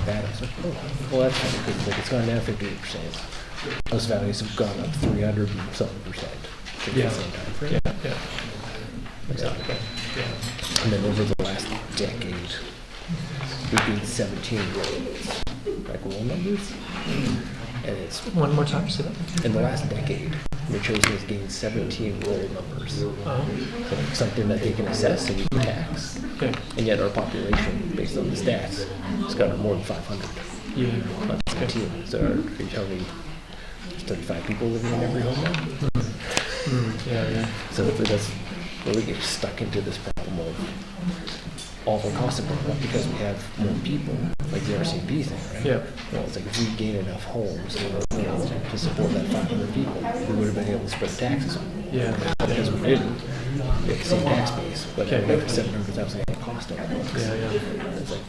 like that. I was like, oh, well, that's kind of good. Like, it's gone down 58%. House values have gone up 300 and something percent in the same time frame. Yeah. Exactly. Yeah. And then over the last decade, we've gained 17 rolls, like roll numbers. And it's One more time, say that. in the last decade, the chosen has gained 17 roll numbers. So something that they can assess and we can tax. Okay. And yet our population, based on the stats, has gone up more than 500. Yeah. On 17. So are you telling me there's 35 people living in every home now? Yeah. So that's where we get stuck into this problem of all the costs are going up because we have more people, like the RCMP thing, right? Yeah. Well, it's like if we gain enough homes to support that 500 people, we would have been able to spread taxes on them. Yeah. Because we didn't. We have the same tax base, but Okay. we have $700,000 cost on it. Yeah. It's like,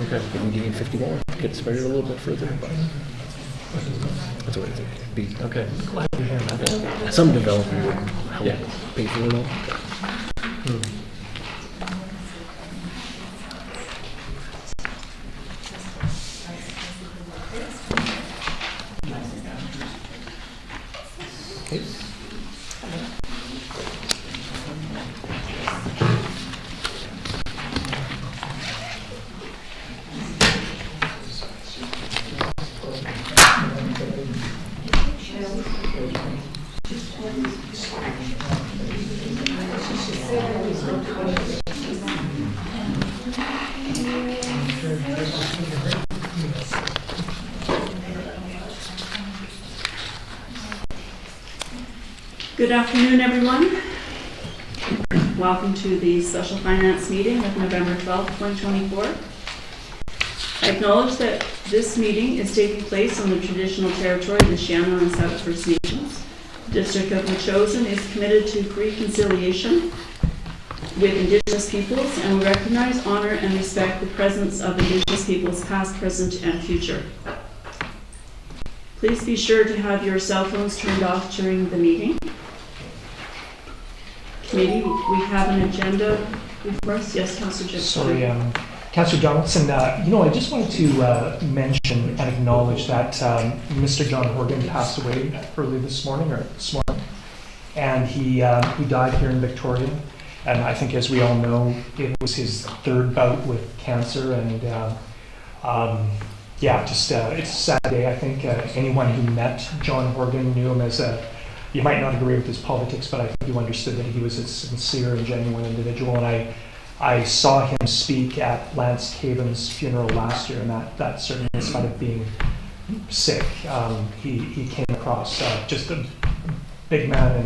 Okay. if we gain 50 more, we could spread it a little bit further, but that's what I think. It'd be Okay. Glad you're here, man. some development would help Yeah. pay for it all. Okay. Good afternoon, everyone. Welcome to the Special Finance Meeting of November 12th, 2024. I acknowledge that this meeting is taking place on the traditional territory of the Shannon and South First Nations. The District of Metchosin is committed to reconciliation with Indigenous peoples, and we recognize, honor, and respect the presence of Indigenous peoples past, present, and future. Please be sure to have your cell phones turned off during the meeting. Committee, we have an agenda before us. Yes, Councillor Jim. Sorry, Councillor Donaldson, I just wanted to mention and acknowledge that Mr. John Horgan passed away early this morning, and he died here in Victoria. And I think, as we all know, it was his third bout with cancer, and it's a sad day. I think anyone who met John Horgan knew him as you might not agree with his politics, but I think you understood that he was a sincere and genuine individual. And I saw him speak at Lance Caven's funeral last year, and that certainly, in spite of being sick, he came across just a big man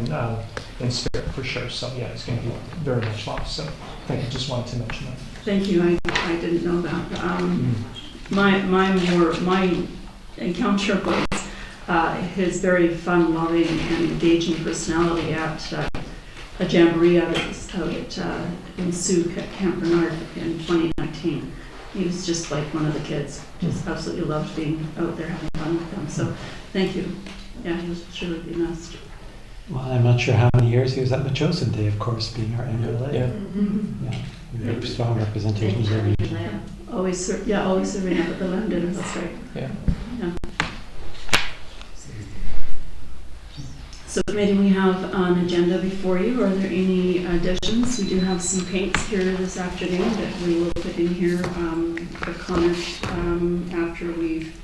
in spirit, for sure. So yeah, he's going to be very much lost. So thank you. Just wanted to mention that. Thank you. I didn't know that. My encounter was his very fun, loving, and engaging personality at a jamboree out in Sioux at Camp Bernard in 2019. He was just like one of the kids. Just absolutely loved being out there having fun with them. So thank you. Yeah, he was sure would be missed. Well, I'm not sure how many years he was at Metchosin Day, of course, being our MLA. Yeah. Very strong representation of the region. Always serving up at the land dinner. That's right. Yeah. So committee, we have an agenda before you. Are there any additions? We do have some paints here this afternoon that we will put in here for comment after we've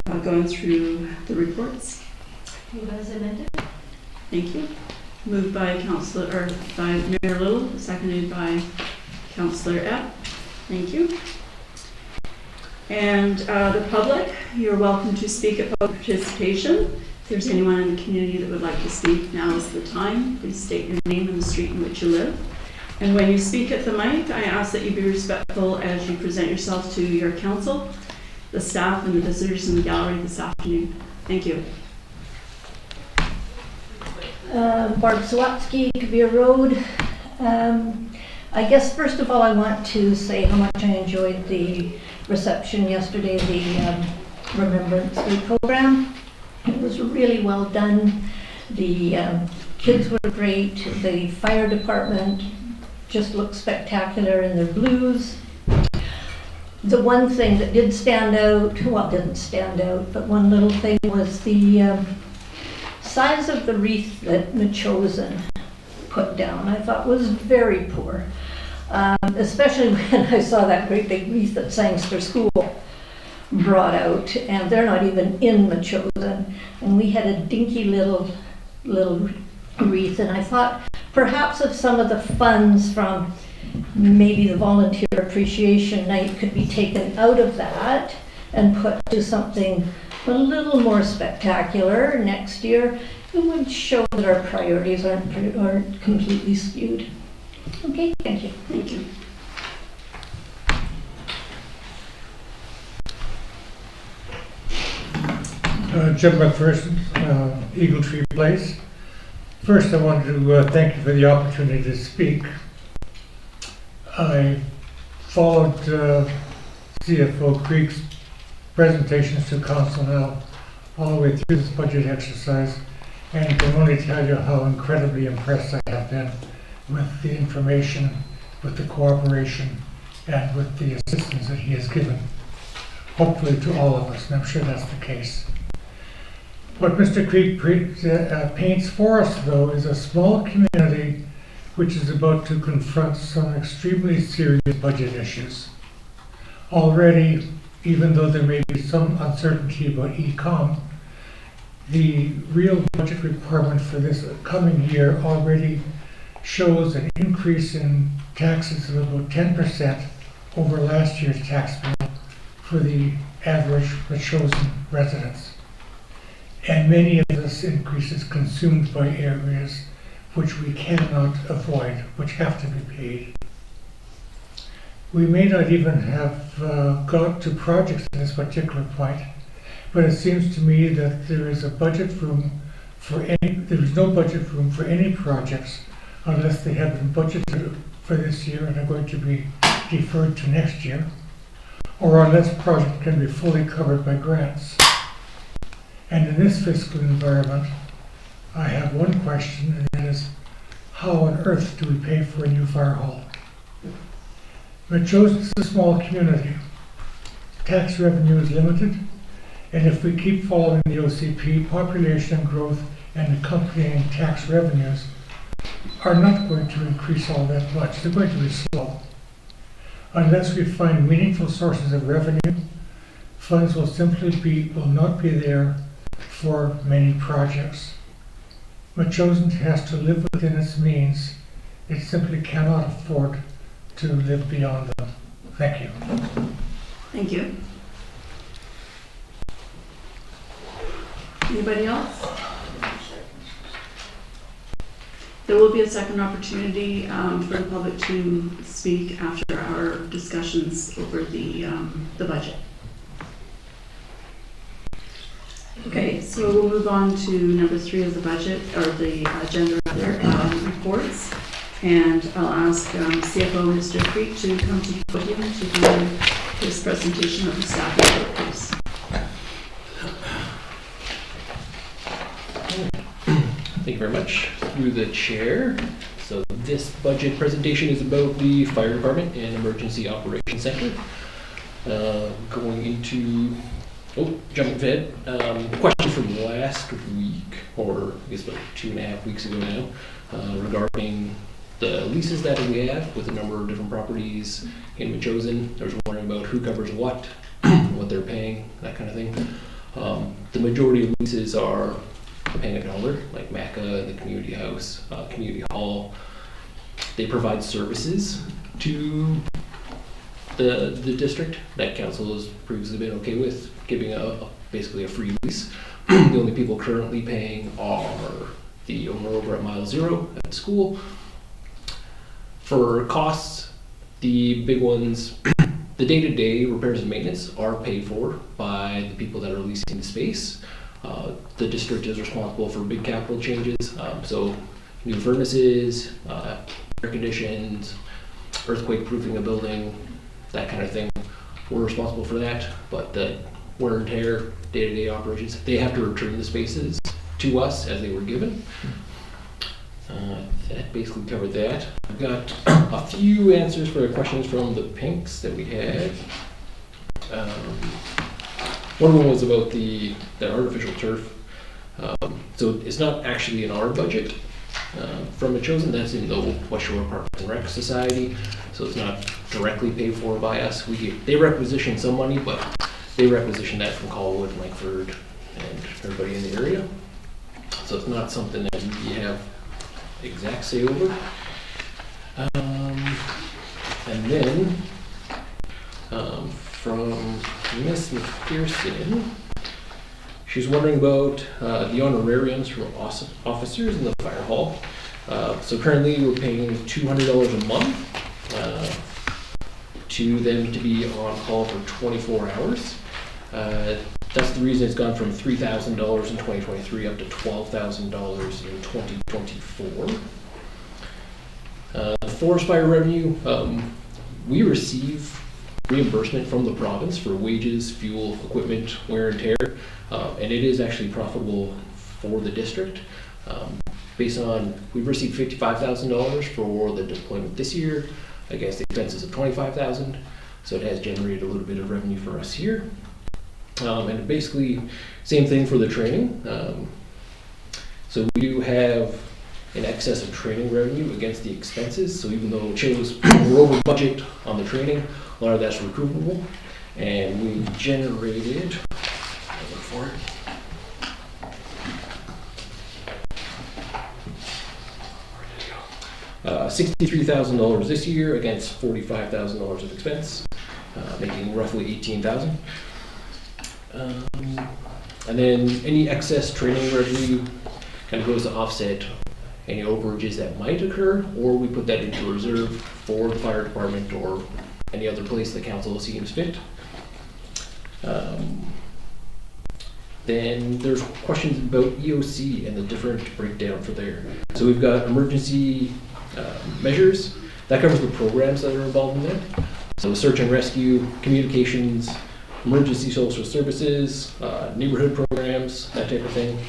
gone through the reports. Move as amended. Thank you. Moved by by Mayor Little, seconded by Councillor Epp. Thank you. And the public, you're welcome to speak at public participation. If there's anyone in the community that would like to speak, now is the time. Please state your name and the street in which you live. And when you speak at the mic, I ask that you be respectful as you present yourself to your council, the staff, and the visitors in the gallery this afternoon. Thank you. Barb Sawatsky, Kabir Road. I guess first of all I want to say how much I enjoyed the reception yesterday, the Remembrance Week program. It was really well done. The kids were great. The fire department just looked spectacular in their blues. the one thing that did stand out, well, didn't stand out, but one little thing was the size of the wreath that Machosen put down. I thought was very poor, especially when I saw that great big wreath that Sangster School brought out, and they're not even in Machosen, and we had a dinky little wreath, and I thought perhaps if some of the funds from maybe the volunteer appreciation night could be taken out of that and put to something a little more spectacular next year, it would show that our priorities aren't completely skewed. Okay, thank you. Thank you. Jim McPherson, Eagle Tree Place. First, I wanted to thank you for the opportunity to speak. I followed CFO Creek's presentations to Council now all the way through this budget exercise, and can only tell you how incredibly impressed I have been with the information, with the cooperation, and with the assistance that he has given, hopefully to all of us, and I'm sure that's the case. What Mr. Creek paints for us, though, is a small community which is about to confront some extremely serious budget issues. Already, even though there may be some uncertainty about e-com, the real budget requirement for this coming year already shows an increase in taxes of about 10% over last year's tax bill for the average Machosen residents. And many of this increase is consumed by areas which we cannot avoid, which have to be paid. We may not even have got to projects at this particular point, but it seems to me that there is no budget room for any projects unless they have been budgeted for this year and are going to be deferred to next year, or unless projects can be fully covered by grants. And in this fiscal environment, I have one question, and that is, how on earth do we pay for a new fire hall? Machosen is a small community. Tax revenue is limited, and if we keep following the OCP, population growth and accompanying tax revenues are not going to increase all that much. They're going to be slow. Unless we find meaningful sources of revenue, funds will not be there for many projects. Machosen has to live within its means. It simply cannot afford to live beyond them. Thank you. Thank you. Anybody else? There will be a second opportunity for the public to speak after our discussions over the budget. Okay, so we'll move on to number 3 of the budget, or the agenda rather, reports. And I'll ask CFO Mr. Creek to come to the podium to do his presentation of the staff report, please. Thank you very much. Through the chair. So this budget presentation is about the fire department and emergency operations center. Going into, jumping ahead, question from last week, or I guess about 2.5 weeks ago now, regarding the leases that we have with a number of different properties in Machosen. There was wondering about who covers what they're paying, that kind of thing. The majority of leases are paying a dollar, like MACA, the community house, community hall. They provide services to the district that council has previously been okay with giving basically a free lease. The only people currently paying are the owner over at Mile Zero at the school. For costs, the big ones, the day-to-day repairs and maintenance are paid for by the people that are leasing the space. The district is responsible for big capital changes, so new furnaces, air conditions, earthquake proofing a building, that kind of thing. We're responsible for that, but the wear and tear, day-to-day operations, they have to return the spaces to us as they were given. That basically covered that. I've got a few answers for the questions from the pinks that we had. One of them was about the artificial turf. So it's not actually in our budget from a chosen, that's in the West Shore Parks and Rec Society, so it's not directly paid for by us. They requisition some money, but they requisition that from Colwood, Langford, and everybody in the area. So it's not something that we have exact say over. And then from Miss McPherson, she's wondering about the honorariums for officers in the fire hall. So currently we're paying $200 a month to them to be on call for 24 hours. That's the reason it's gone from $3,000 in 2023 up to $12,000 in 2024. Forest fire revenue, we receive reimbursement from the province for wages, fuel, equipment, wear and tear, and it is actually profitable for the district. Based on, we've received $55,000 for the deployment this year against the expenses of $25,000, so it has generated a little bit of revenue for us here. And basically, same thing for the training. So we do have in excess of training revenue against the expenses. So even though we're over budget on the training, a lot of that's recoupable. And we generated, I'll look for it. $63,000 this year against $45,000 of expense, making roughly $18,000. And then any excess training revenue kind of goes to offset any overages that might occur, or we put that into reserve for the fire department or any other place the council seems fit. Then there's questions about EOC and the different breakdown for there. So we've got emergency measures. That covers the programs that are involved in that. So search and rescue, communications, emergency social services, neighborhood programs, that type of thing.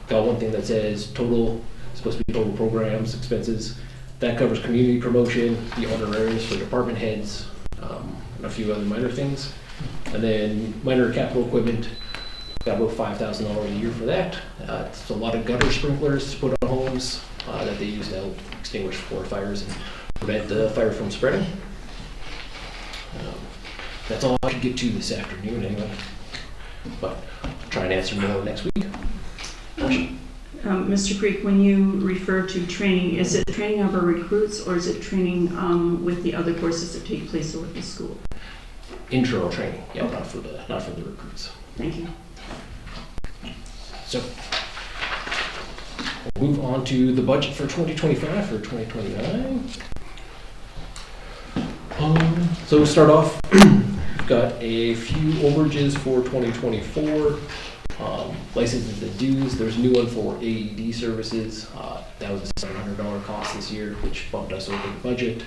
Got one thing that says total, supposed to be total programs, expenses. That covers community promotion, the honorariums for department heads, and a few other minor things. And then minor capital equipment, got about $5,000 a year for that. It's a lot of gutter sprinklers to put on homes that they use to help extinguish forest fires and prevent the fire from spreading. That's all I could get to this afternoon anyway, but I'll try and answer more next week. Mr. Creek, when you refer to training, is it training of our recruits or is it training with the other courses that take place over at the school? Intro training, yeah, not for the recruits. Thank you. So we'll move on to the budget for 2025 for 2029. So we'll start off. We've got a few overages for 2024. Licenses and dues. There's a new one for AED services. That was a $700 cost this year, which bumped us over the budget.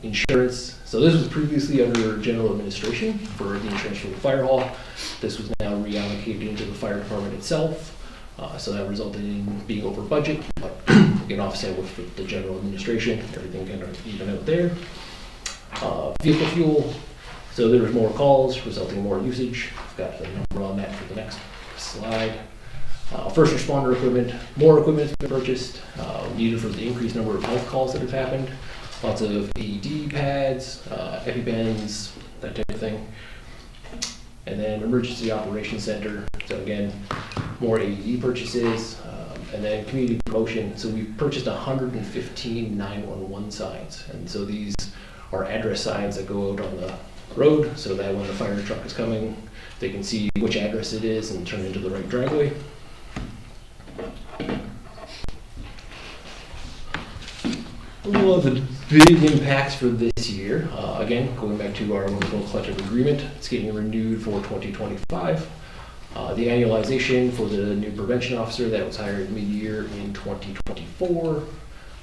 Insurance. So this was previously under general administration for the insurance for the fire hall. This was now reallocated into the fire department itself. So that resulted in being over budget, but again offset with the general administration. Everything kind of even out there. Vehicle fuel. So there was more calls, resulting in more usage. I've got the number on that for the next slide. First responder equipment, more equipment has been purchased, needed for the increased number of health calls that have happened. Lots of AED pads, EpiPens, that type of thing. And then emergency operations center. So again, more AED purchases, and then community promotion. So we purchased 115 911 signs. And so these are address signs that go out on the road so that when the fire truck is coming, they can see which address it is and turn into the right driveway. Well, the big impacts for this year, again, going back to our wonderful collective agreement, it's getting renewed for 2025. The annualization for the new prevention officer that was hired mid-year in 2024,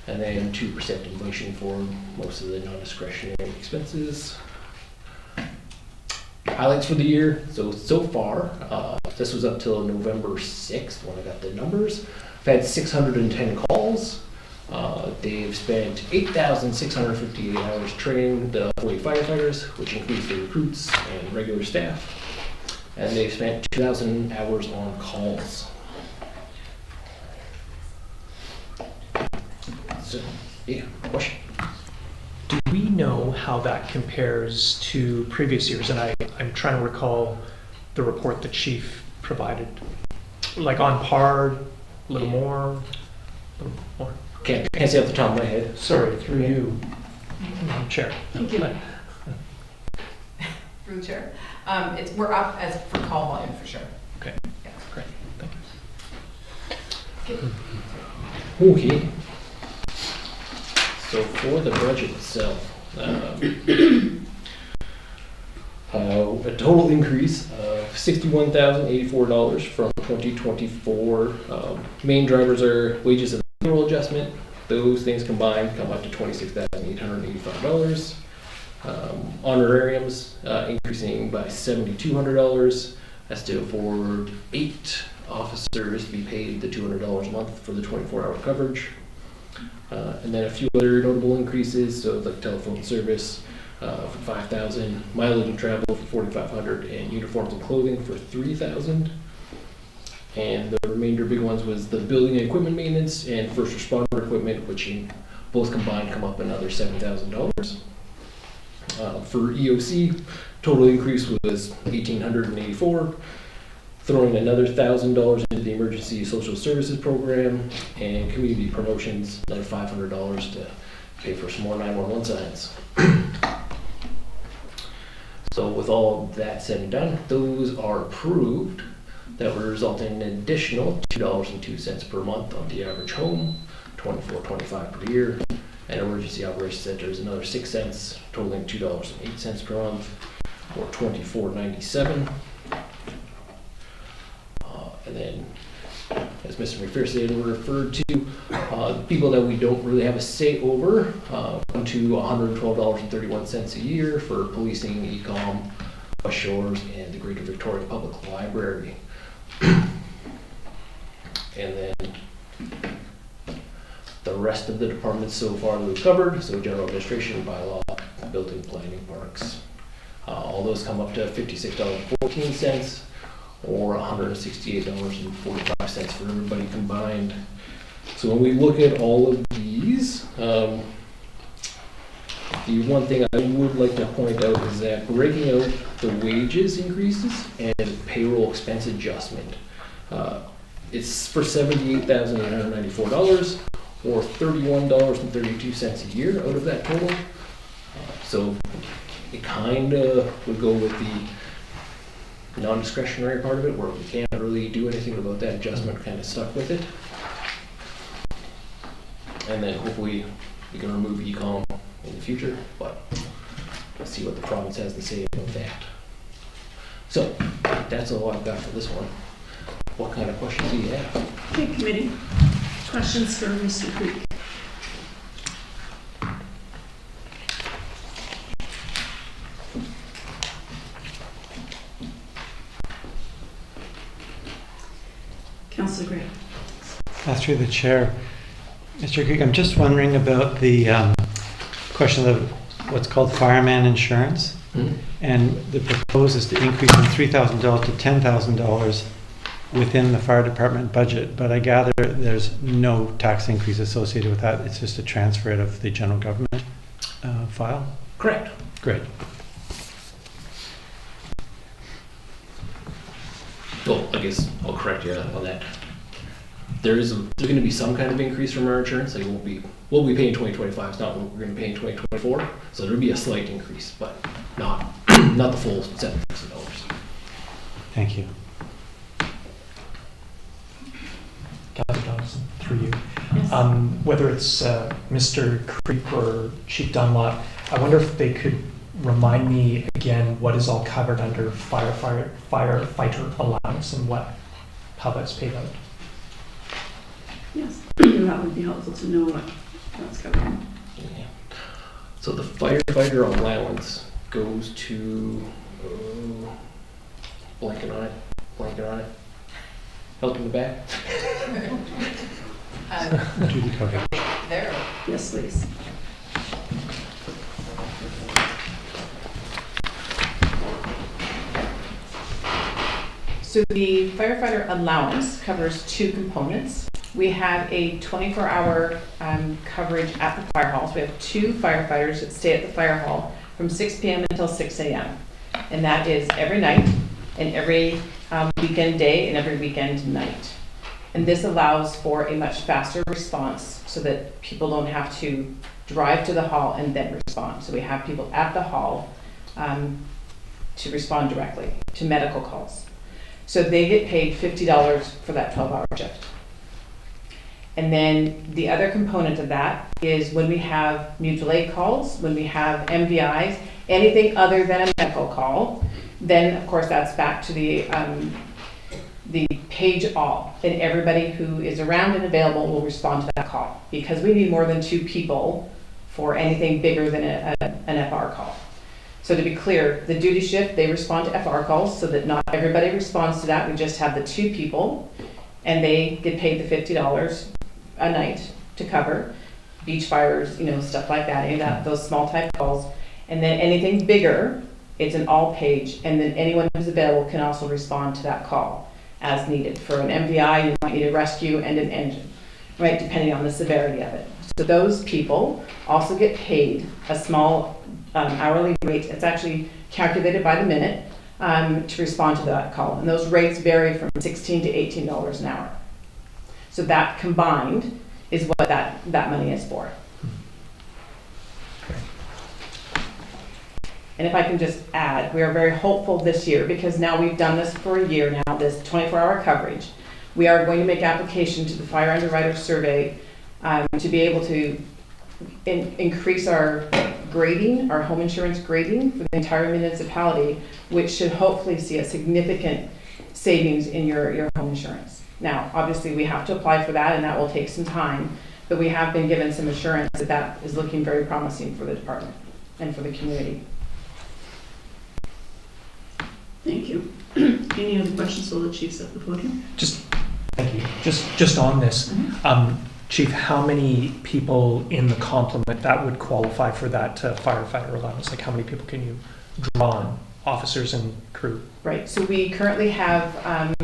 and then 2% inflation for most of the non-discretionary expenses. Highlights for the year, so far, this was up till November 6th when I got the numbers. I've had 610 calls. They've spent 8,658 hours training the 40 firefighters, which includes the recruits and regular staff. And they've spent 2,000 hours on calls. So, yeah, question? Do we know how that compares to previous years? And I'm trying to recall the report the chief provided. Like on par, a little more, a little more. Can't say off the top of my head. Sorry, through you, Madam Chair. Thank you. Through the chair. We're up as for call volume for sure. Okay, Yeah. great. Thank Okay. Okay. So for the budget itself, a total increase of $61,084 from 2024. Main drivers are wages and payroll adjustment. Those things combined come up to $26,885. Honorariums increasing by $7,200. That's to afford 8 officers to be paid the $200 a month for the 24-hour coverage. And then a few other notable increases, so like telephone service for $5,000, mileage and travel for $4,500, and uniforms and clothing for $3,000. And the remainder big ones was the building and equipment maintenance and first responder equipment, which both combined come up another $7,000. For EOC, total increase was $1,884, throwing another $1,000 into the emergency social services program, and community promotions, another $500 to pay for some more 911 signs. So with all that said and done, those are approved. That would result in an additional $2.02 per month on the average home, $24.25 per year, and emergency operations center is another 6 cents, totaling $2.08 per month, or $24.97. And then, as Mr. McPherson referred to, the people that we don't really have a say over, come to $112.31 a year for policing, e-com, West Shores, and the Greater Victoria Public Library. And then the rest of the departments so far that we've covered, so general administration, bylaw, building, planning, parks, all those come up to $56.14 or $168.45 for everybody combined. So when we look at all of these, the one thing I would like to point out is that breaking out the wages increases and payroll expense adjustment, it's for $78,894 or $31.32 a year out of that total. So it kind of would go with the non-discretionary part of it, where we can't really do anything about that adjustment, kind of stuck with it. And then hopefully we can remove e-com in the future, but let's see what the province has to say about that. So that's all I've got for this one. What kind of questions do you have? Okay, committee. Questions for Mr. Creek? Councillor Gray. Through the chair, Mr. Creek, I'm just wondering about the question of what's called fireman insurance. Mm-hmm. And the proposal is to increase from $3,000 to $10,000 within the fire department budget, but I gather there's no tax increase associated with that. It's just a transfer out of the general government file? Correct. Great. Well, I guess I'll correct you on that. There's going to be some kind of increase from our insurance. Like what we pay in 2025 is not what we're going to pay in 2024. So there'll be a slight increase, but not the full $7,000. Thank you. Councillor Dawson, through you. Yes. Whether it's Mr. Creek or Chief Dunlop, I wonder if they could remind me again what is all covered under firefighter allowance and how that's paid out. Yes, that would be helpful to know what that's covered. Yeah. So the firefighter allowance goes to blanking on it. Help in the back. Duty coverage. there? Yes, please. So the firefighter allowance covers two components. We have a 24-hour coverage at the fire hall. So we have two firefighters that stay at the fire hall from 6 p.m. until 6 a.m. And that is every night and every weekend day and every weekend night. And this allows for a much faster response so that people don't have to drive to the hall and then respond. So we have people at the hall to respond directly to medical calls. So they get paid $50 for that 12-hour shift. And then the other component of that is when we have mutual aid calls, when we have MVIs, anything other than a medical call, then of course that's back to the page all, and everybody who is around and available will respond to that call, because we need more than 2 people for anything bigger than an FR call. So to be clear, the duty shift, they respond to FR calls, so that not everybody responds to that. We just have the 2 people, and they get paid the $50 a night to cover beach fires, stuff like that, any of that, those small type calls. And then anything bigger, it's an all page, and then anyone who's available can also respond to that call as needed. For an MVI, you might need a rescue and an engine, right, depending on the severity of it. So those people also get paid a small hourly rate. It's actually calculated by the minute to respond to that call. And those rates vary from $16 to $18 an hour. So that combined is what that money is for. And if I can just add, we are very hopeful this year, because now we've done this for a year now, this 24-hour coverage. We are going to make application to the Fire Underwriter Survey to be able to increase our grading, our home insurance grading for the entire municipality, which should hopefully see a significant savings in your home insurance. Now, obviously we have to apply for that, and that will take some time, but we have been given some assurance that that is looking very promising for the department and for the community. Thank you. Any other questions for the chiefs at the podium? Thank you. Just on this, Chief, how many people in the complement that would qualify for that firefighter allowance? Like, how many people can you draw on, officers and crew? Right. So we currently have,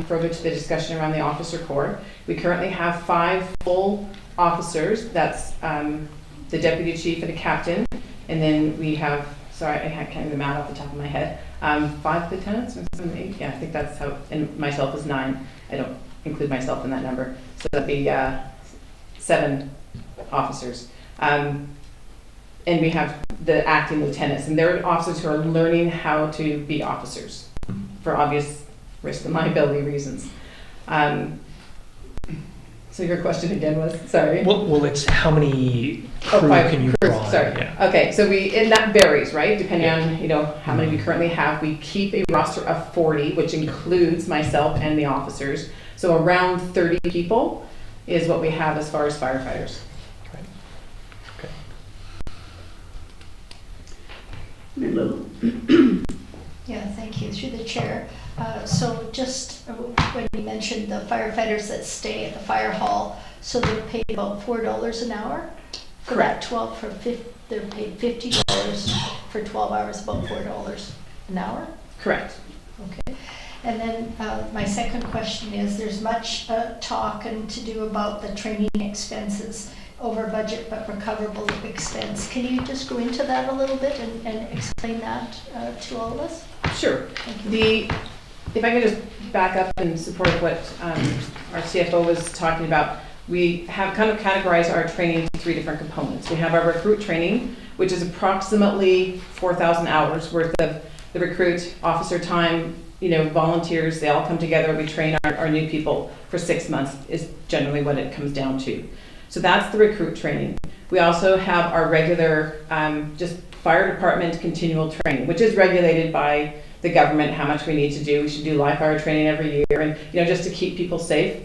further to the discussion around the officer corps, we currently have 5 full officers. That's the deputy chief and a captain. And then we have, sorry, I can't do the math off the top of my head, 5 lieutenants or 7, 8. Yeah, I think that's how, and myself is 9. I don't include myself in that number. So that'd be 7 officers. And we have the acting lieutenants, and they're officers who are learning how to be officers for obvious risk and liability reasons. So your question again was, sorry? Well, it's how many crew can you draw on? Sorry. Yeah. Okay, so and that varies, right? Depending on, how many we currently have. We keep a roster of 40, which includes myself and the officers. So around 30 people is what we have as far as firefighters. Okay. Yeah, thank you. Through the chair. So just when you mentioned the firefighters that stay at the fire hall, so they're paid about $4 an hour? For Correct. They're paid $50 for 12 hours, about $4 an hour? Correct. Okay. And then my second question is, there's much talk and to do about the training expenses, over budget but recoverable expense. Can you just go into that a little bit and explain that to all of us? Sure. Thank you. If I could just back up and support what our CFO was talking about, we have kind of categorized our training into 3 different components. We have our recruit training, which is approximately 4,000 hours worth of the recruit officer time, volunteers, they all come together, we train our new people for 6 months is generally what it comes down to. So that's the recruit training. We also have our regular, just fire department continual training, which is regulated by the government, how much we need to do. We should do live fire training every year, and just to keep people safe.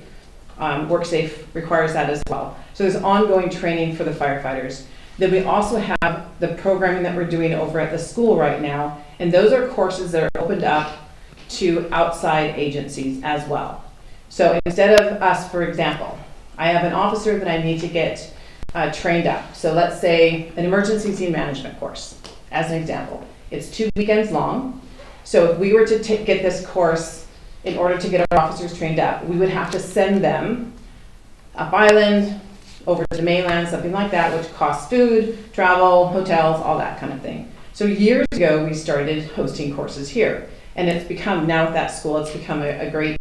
Work safe requires that as well. So there's ongoing training for the firefighters. Then we also have the programming that we're doing over at the school right now, and those are courses that are opened up to outside agencies as well. So instead of us, for example, I have an officer that I need to get trained up. So let's say an emergency scene management course, as an example. It's 2 weekends long. So if we were to get this course in order to get our officers trained up, we would have to send them up island, over to the mainland, something like that, which costs food, travel, hotels, all that kind of thing. So years ago, we started hosting courses here. And it's become, now at that school, it's become a great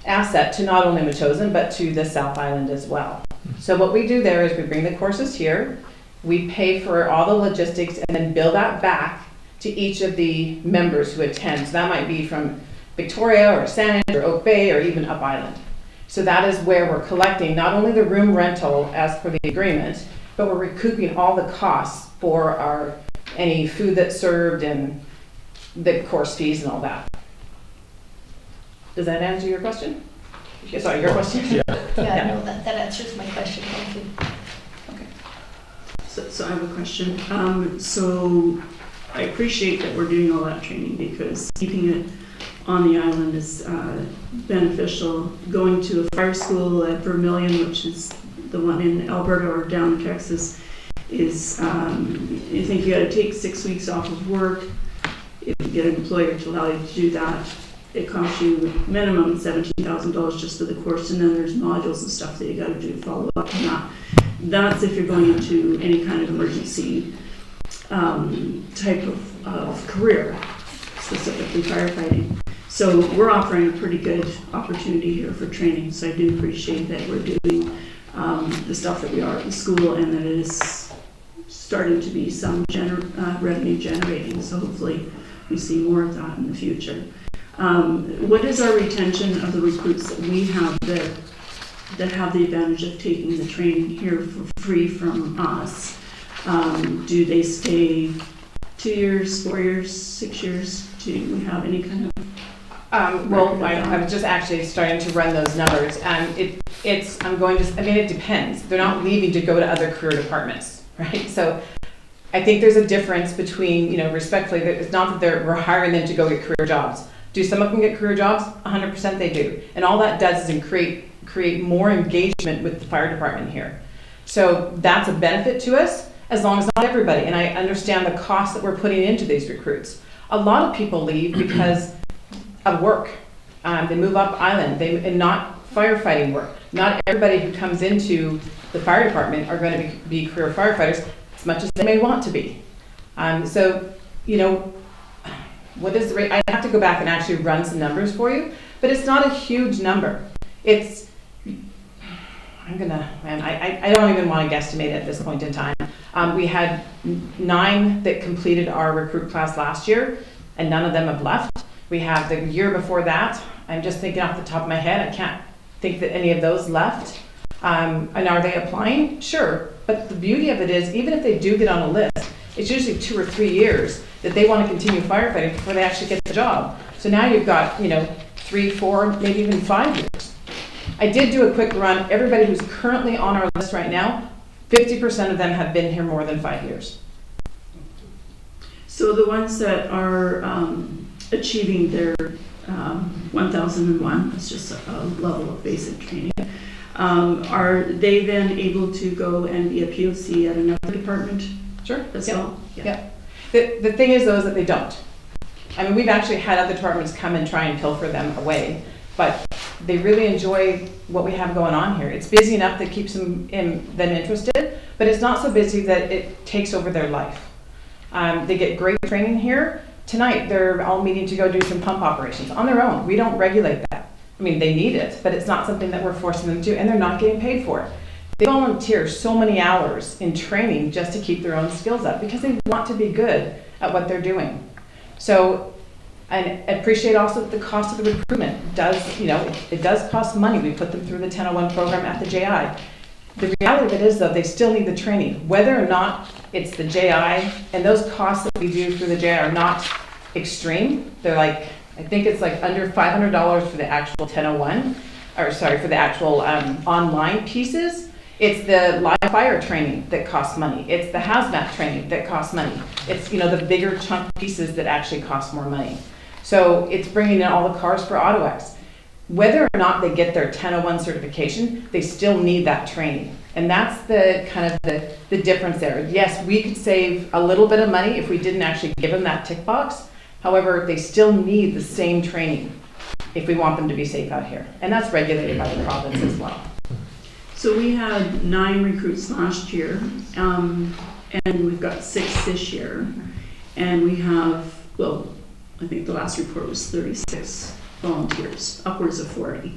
asset to not only Metchosin, but to the South Island as well. So what we do there is we bring the courses here, we pay for all the logistics, and then bill that back to each of the members who attend. So that might be from Victoria or Saanich or Oak Bay or even Up Island. So that is where we're collecting not only the room rental as per the agreement, but we're recouping all the costs for any food that's served and the course fees and all that. Does that answer your question? Sorry, your question? Yeah, no, that answers my question, thank you. So I have a question. So I appreciate that we're doing all that training because keeping it on the island is beneficial. Going to a fire school at Vermilion, which is the one in Alberta or down in Texas, is you think you got to take 6 weeks off of work. If you get an employer to allow you to do that, it costs you minimum $17,000 just for the course, and then there's modules and stuff that you got to do to follow up on that. That's if you're going into any kind of emergency type of career, specifically firefighting. So we're offering a pretty good opportunity here for training. So I do appreciate that we're doing the stuff that we are at the school, and that it is starting to be some revenue generating. So hopefully we see more of that in the future. What is our retention of the recruits that we have that have the advantage of taking the training here for free from us? Do they stay 2 years, 4 years, 6 years? Do we have any kind of well, I was just actually starting to run those numbers. It depends. They're not leaving to go to other career departments, right? So I think there's a difference between, respectfully, it's not that we're hiring them to go get career jobs. Do some of them get career jobs? 100% they do. And all that does is create more engagement with the fire department here. So that's a benefit to us, as long as not everybody. And I understand the cost that we're putting into these recruits. A lot of people leave because of work. They move up island, and not firefighting work. Not everybody who comes into the fire department are going to be career firefighters, as much as they may want to be. What is the rate? I have to go back and actually run some numbers for you, but it's not a huge number. I don't even want to guesstimate it at this point in time. We had 9 that completed our recruit class last year, and none of them have left. We have the year before that. I'm just thinking off the top of my head, I can't think that any of those left. And are they applying? Sure. But the beauty of it is, even if they do get on a list, it's usually 2 or 3 years that they want to continue firefighting before they actually get the job. So now you've got, 3, 4, maybe even 5 years. I did do a quick run. Everybody who's currently on our list right now, 50% of them have been here more than 5 years. So the ones that are achieving their 1001, that's just a level of basic training, are they then able to go and be a POC at another department? Sure. That's all? Yeah. The thing is, though, is that they don't. I mean, we've actually had other departments come and try and pilfer them away, but they really enjoy what we have going on here. It's busy enough that keeps them interested, but it's not so busy that it takes over their life. They get great training here. Tonight, they're all meeting to go do some pump operations on their own. We don't regulate that. I mean, they need it, but it's not something that we're forcing them to do, and they're not getting paid for it. They volunteer so many hours in training just to keep their own skills up because they want to be good at what they're doing. So I appreciate also that the cost of the recruitment does, it does cost money. We put them through the 1001 program at the JI. The reality of it is, though, they still need the training. Whether or not it's the JI, and those costs that we do through the JI are not extreme. They're like, I think it's like under $500 for the actual 1001, for the actual online pieces. It's the live fire training that costs money. It's the hazmat training that costs money. It's, the bigger chunk pieces that actually cost more money. So it's bringing in all the cars for AutoX. whether or not they get their 1001 certification, they still need that training. And that's the kind of the difference there. Yes, we could save a little bit of money if we didn't actually give them that tick box. However, they still need the same training if we want them to be safe out here. And that's regulated by the province as well. So we had 9 recruits last year, and we've got 6 this year. And we have, well, I think the last report was 36 volunteers, upwards of 40.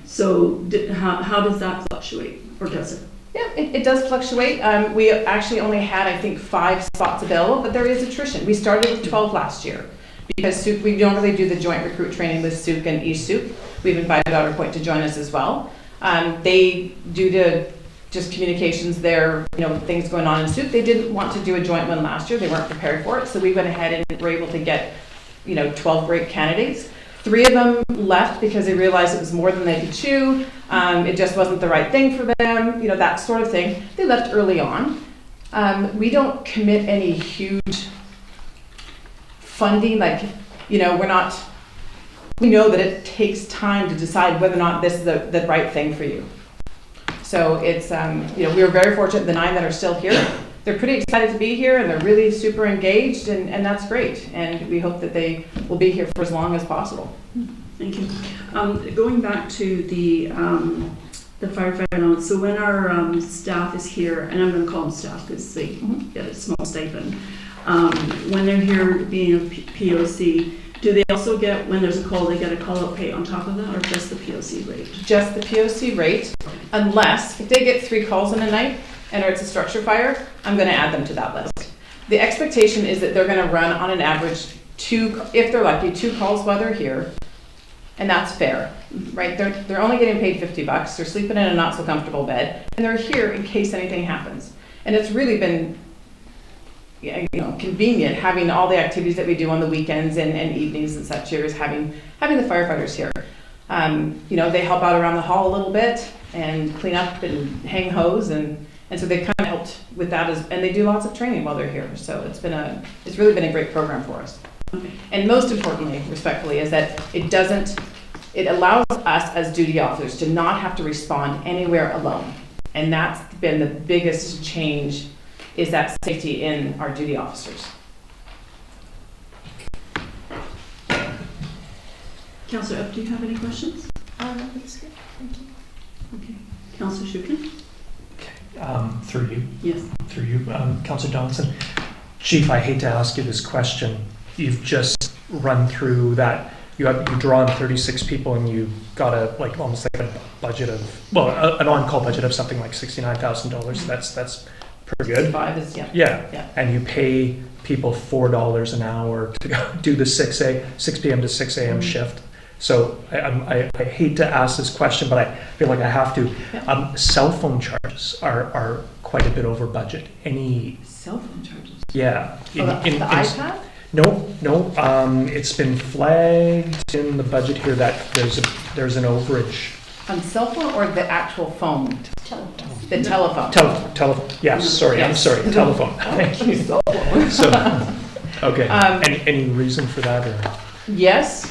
So how does that fluctuate, or does it? Yeah, it does fluctuate. We actually only had, I think, 5 spots available, but there is attrition. We started with 12 last year because we don't really do the joint recruit training with Souk and East Souk. We've invited Outer Point to join us as well. They, due to just communications there, things going on in Souk, they didn't want to do a joint one last year. They weren't prepared for it. So we went ahead and were able to get, 12 great candidates. 3 of them left because they realized it was more than they could chew. It just wasn't the right thing for them, that sort of thing. They left early on. We don't commit any huge funding, we know that it takes time to decide whether or not this is the right thing for you. So it's, we were very fortunate, the 9 that are still here. They're pretty excited to be here and they're really super engaged and that's great. And we hope that they will be here for as long as possible. Thank you. Going back to the firefighter allowance, so when our staff is here, and I'm going to call them staff because they get a small stipend, when they're here being a POC, do they also get, when there's a call, they get a call-out pay on top of that, or just the POC rate? Just the POC rate, unless if they get 3 calls in a night and it's a structure fire, I'm going to add them to that list. The expectation is that they're going to run on an average 2, if they're lucky, 2 calls while they're here, and that's fair, right? They're only getting paid $50. They're sleeping in a not so comfortable bed, and they're here in case anything happens. And it's really been convenient having all the activities that we do on the weekends and evenings and such here is having the firefighters here. They help out around the hall a little bit and clean up and hang hose and so they kind of helped with that and they do lots of training while they're here. So it's really been a great program for us. Okay. And most importantly, respectfully, is that it allows us as duty officers to not have to respond anywhere alone. And that's been the biggest change, is that safety in our duty officers. Councillor Epp, do you have any questions? That's good, thank you. Okay. Councillor Shukin? Through you. Yes. Through you, Councillor Donaldson. Chief, I hate to ask you this question. You've just run through that. You draw on 36 people and you got almost like a budget of, an on-call budget of something like $69,000. That's pretty good. 5 is, yeah. Yeah. And you pay people $4 an hour to go do the 6 p.m. to 6 a.m. shift. So I hate to ask this question, but I feel like I have to. Yeah. Cell phone charges are quite a bit over budget. Any Cell phone charges? Yeah. The iPad? No. It's been flagged in the budget here that there's an overage. On cell phone or the actual phone? Telephone. The telephone. Telephone. Yes. Sorry. Yes. I'm sorry. Telephone. Thank you. So, okay. Any reason for that or? Yes,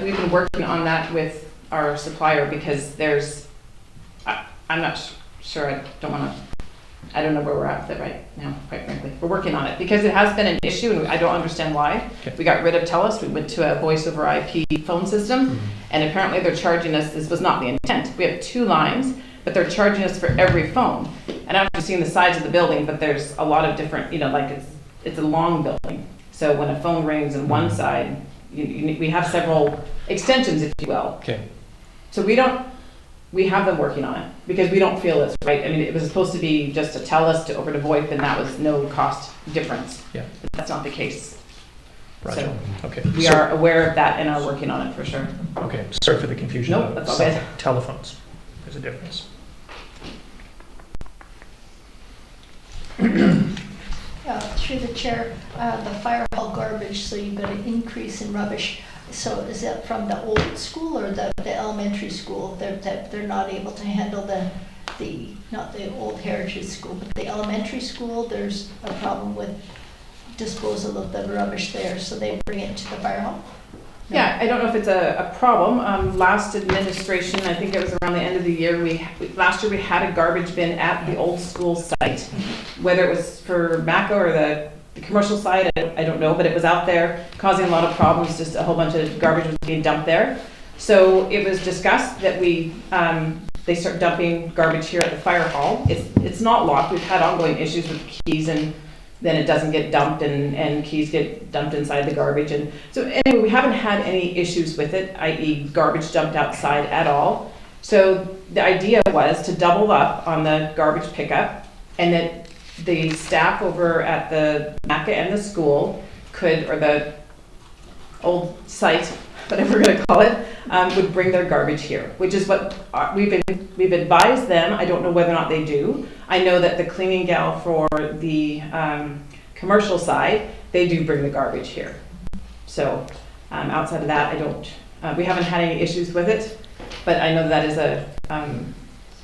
we've been working on that with our supplier because I'm not sure, I don't know where we're at with it right now, quite frankly. We're working on it because it has been an issue and I don't understand why. Okay. We got rid of TELUS, we went to a voice over IP phone system, and apparently they're charging us, this was not the intent. We have 2 lines, but they're charging us for every phone. And I haven't seen the sides of the building, but there's a lot of different, it's a long building. So when a phone rings on one side, we have several extensions, if you will. Okay. So we have them working on it because we don't feel it's right. I mean, it was supposed to be just to tell us to over to VoIP and that was no cost difference. Yeah. But that's not the case. Roger. So Okay. we are aware of that and are working on it for sure. Okay. Sorry for the confusion. Nope, that's all good. Telephones. There's a difference. Through the chair, the fire hall garbage, so you've got an increase in rubbish. So is that from the old school or the elementary school? They're not able to handle not the old heritage school, but the elementary school, there's a problem with disposal of the rubbish there, so they bring it to the fire hall? Yeah, I don't know if it's a problem. Last administration, I think it was around the end of the year, last year we had a garbage bin at the old school site. Whether it was for Maco or the commercial side, I don't know, but it was out there causing a lot of problems, just a whole bunch of garbage was being dumped there. So it was discussed that they start dumping garbage here at the fire hall. It's not locked. We've had ongoing issues with keys, and then it doesn't get dumped, and keys get dumped inside the garbage. And so anyway, we haven't had any issues with it, i.e. garbage dumped outside at all. So the idea was to double up on the garbage pickup, and that the staff over at the MACA and the school could, or the old site, whatever we're gonna call it, would bring their garbage here, which is what we've advised them. I don't know whether or not they do. I know that the cleaning gal for the commercial side, they do bring the garbage here. So outside of that, we haven't had any issues with it, but I know that is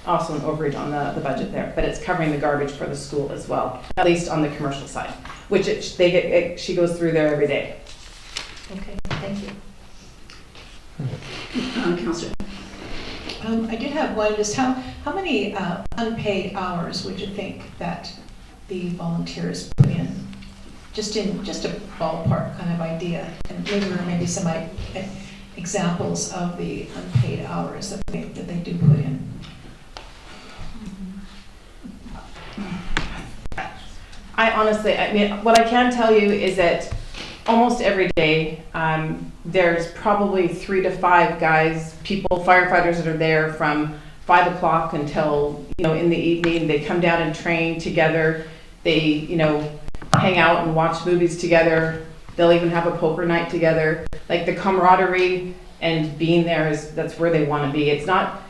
also an overage on the budget there, but it's covering the garbage for the school as well, at least on the commercial side, which she goes through there every day. Okay, thank you. Councillor. I did have one, just how many unpaid hours would you think that the volunteers put in? Just a ballpark kind of idea, and maybe some examples of the unpaid hours that they do put in. I mean, what I can tell you is that almost every day, there's probably 3 to 5 firefighters that are there from 5 o'clock until, in the evening. They come down and train together. They, hang out and watch movies together. They'll even have a poker night together. Like, the camaraderie and being there that's where they want to be. It's not,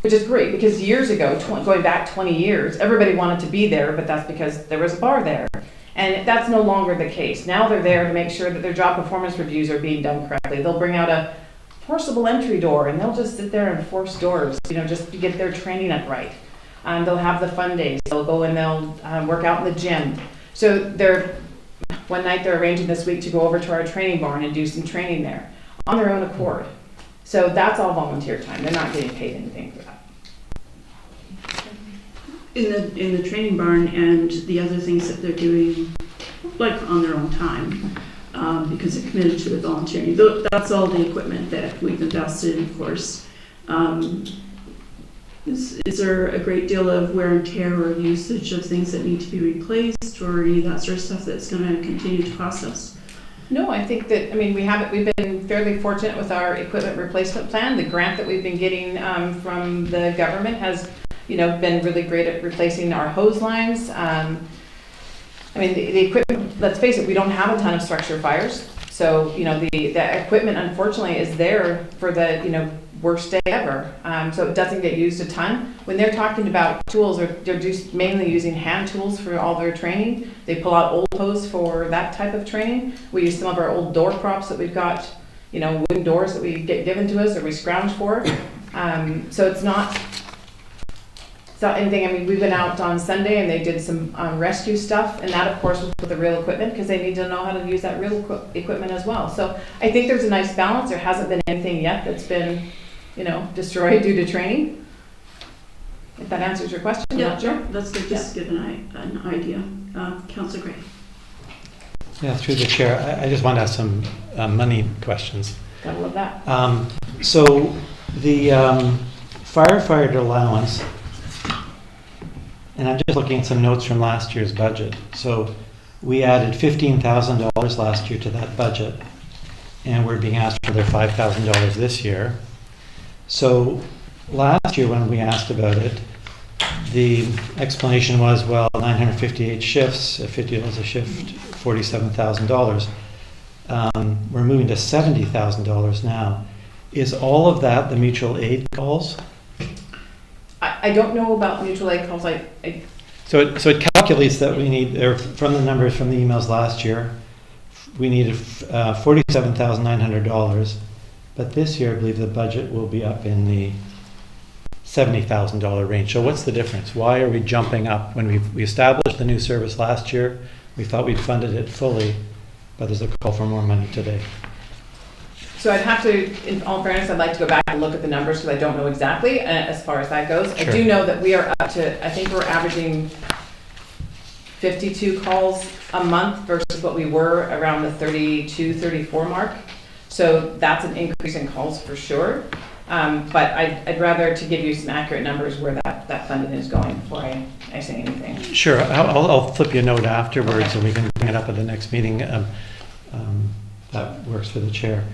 which is great, because years ago, going back 20 years, everybody wanted to be there, but that's because there was a bar there. And that's no longer the case. Now they're there to make sure that their job performance reviews are being done correctly. They'll bring out a forcible entry door, and they'll just sit there and force doors, just to get their training up right. They'll have the fun days. They'll go and they'll work out in the gym. So one night they're arranging this week to go over to our training barn and do some training there on their own accord. So that's all volunteer time. They're not getting paid anything for that. In the training barn and the other things that they're doing, like on their own time, because they're committed to the volunteering. That's all the equipment that we've invested in, of course. Is there a great deal of wear and tear or usage of things that need to be replaced, or any of that sort of stuff that's going to continue to cost us? No, I think that, we've been fairly fortunate with our equipment replacement plan. The grant that we've been getting from the government has been really great at replacing our hose lines. The equipment, let's face it, we don't have a ton of structure fires. So, the equipment unfortunately is there for the, worst day ever. So it doesn't get used a ton. When they're talking about tools, they're just mainly using hand tools for all their training. They pull out old hose for that type of training. We use some of our old door props that we've got, wooden doors that we get given to us or we scrounge for. So it's not anything. We went out on Sunday and they did some rescue stuff, and that of course was with the real equipment, because they need to know how to use that real equipment as well. So I think there's a nice balance. There hasn't been anything yet that's been, destroyed due to training. If that answers your question. Yeah, sure. That's good. Just give an idea. Councillor Gray. Yeah, through the chair, I just want to ask some money questions. Gotta love that. So the firefighter allowance, and I'm just looking at some notes from last year's budget. So we added $15,000 last year to that budget, and we're being asked for their $5,000 this year. So last year when we asked about it, the explanation was, well, 958 shifts, at $50 a shift, $47,000. We're moving to $70,000 now. Is all of that the mutual aid calls? I don't know about mutual aid calls. So it calculates that we need, or from the numbers from the emails last year, we needed $47,900, but this year I believe the budget will be up in the $70,000 range. So what's the difference? Why are we jumping up? When we established the new service last year, we thought we'd funded it fully, but there's a call for more money today. So I'd have to, in all fairness, I'd like to go back and look at the numbers because I don't know exactly as far as that goes. Sure. I do know that we are up to, I think we're averaging 52 calls a month versus what we were around the 32, 34 mark. So that's an increase in calls for sure. But I'd rather to give you some accurate numbers where that funding is going before I say anything. Sure, I'll flip you a note afterwards and we can bring it up at the next meeting. That works for the chair.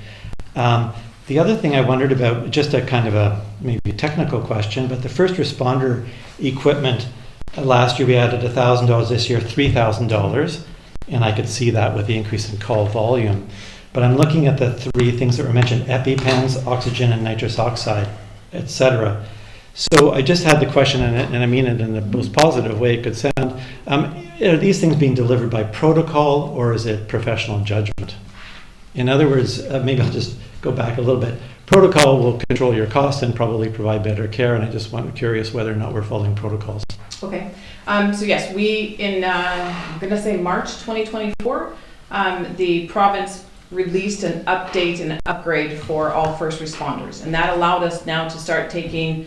The other thing I wondered about, just a kind of a maybe technical question, but the first responder equipment, last year we added $1,000, this year $3,000, and I could see that with the increase in call volume. But I'm looking at the three things that were mentioned: EpiPens, oxygen and nitrous oxide, etc. So I just had the question, and I mean it in the most positive way it could sound. Are these things being delivered by protocol or is it professional judgment? In other words, maybe I'll just go back a little bit. Protocol will control your costs and probably provide better care, and I just want curious whether or not we're following protocols. Okay. So yes, we in I'm going to say March 2024, the province released an update and an upgrade for all first responders, and that allowed us now to start taking,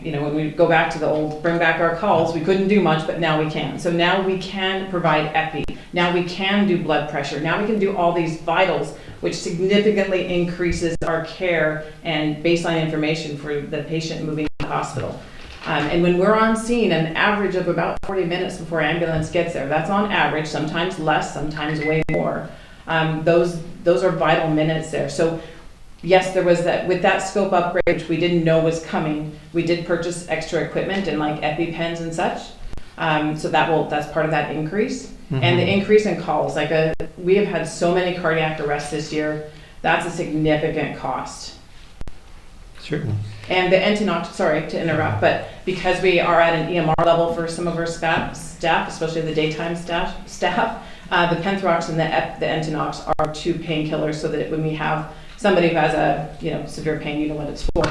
you know, when we go back to the old bring back our calls, we couldn't do much, but now we can. So now we can provide epi, now we can do blood pressure, now we can do all these vitals, which significantly increases our care and baseline information for the patient moving to the hospital. And when we're on scene, an average of about 40 minutes before ambulance gets there, that's on average, sometimes less, sometimes way more. Those are vital minutes there. So yes, there was that, with that scope upgrade, which we didn't know was coming, we did purchase extra equipment and like EpiPens and such. So that's part of that increase. Mm-hmm. And the increase in calls, we have had so many cardiac arrests this year, that's a significant cost. Certainly. And the Entonox, sorry to interrupt, but because we are at an EMR level for some of our staff, especially the daytime staff, the Penthrox and the Entonox are two painkillers, so that when we have somebody who has a severe pain, you know what it's for,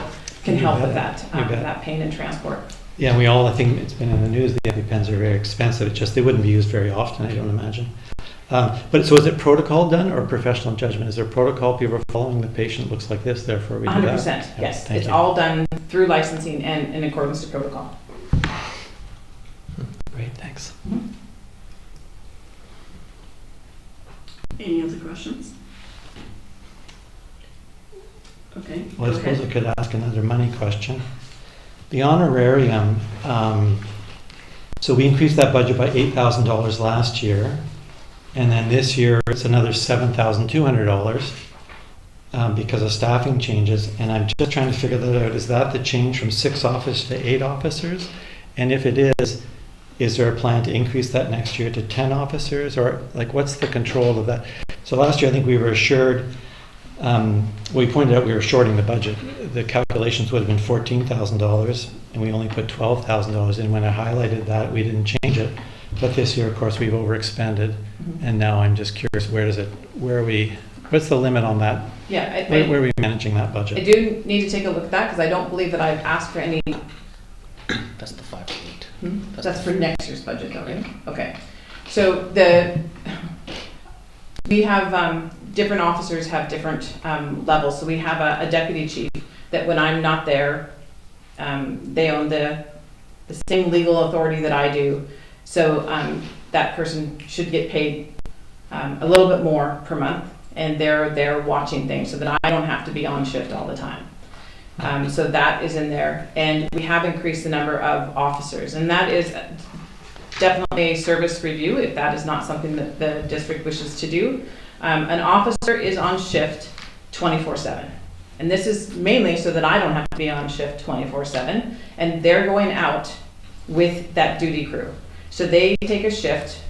can help with that pain and transport. Yeah, I think it's been in the news, the EpiPens are very expensive. It's just they wouldn't be used very often, I don't imagine. But so is it protocol done or professional judgment? Is there protocol, people are following the patient looks like this, therefore we do that? 100%, yes. Thank It's you. all done through licensing and in accordance to protocol. Great, thanks. Mm-hmm. Any other questions? Okay. Well, I go suppose ahead. I could ask another money question. The honorarium, so we increased that budget by $8,000 last year, and then this year it's another $7,200 because of staffing changes, and I'm just trying to figure that out. Is that the change from 6 officers to 8 officers? And if it is there a plan to increase that next year to 10 officers, or what's the control of that? So last year I think we were assured, we pointed out we were shorting the budget. The calculations would have been $14,000 and we only put $12,000 in. When I highlighted that, we didn't change it. But this year, of course, we've overexpended. Mm-hmm. And now I'm just curious, what's the limit on that? Yeah, where are we managing that budget? I do need to take a look at that because I don't believe that I've asked for any. That's the 5 to 8. That's for next year's budget though, right? Okay. So we have different officers have different levels. So we have a deputy chief that when I'm not there, they own the same legal authority that I do. So that person should get paid a little bit more per month, and they're there watching things so that I don't have to be on shift all the time. So that is in there, and we have increased the number of officers, and that is definitely a service review if that is not something that the district wishes to do. An officer is on shift 24/7, and this is mainly so that I don't have to be on shift 24/7, and they're going out with that duty crew. So they take a shift,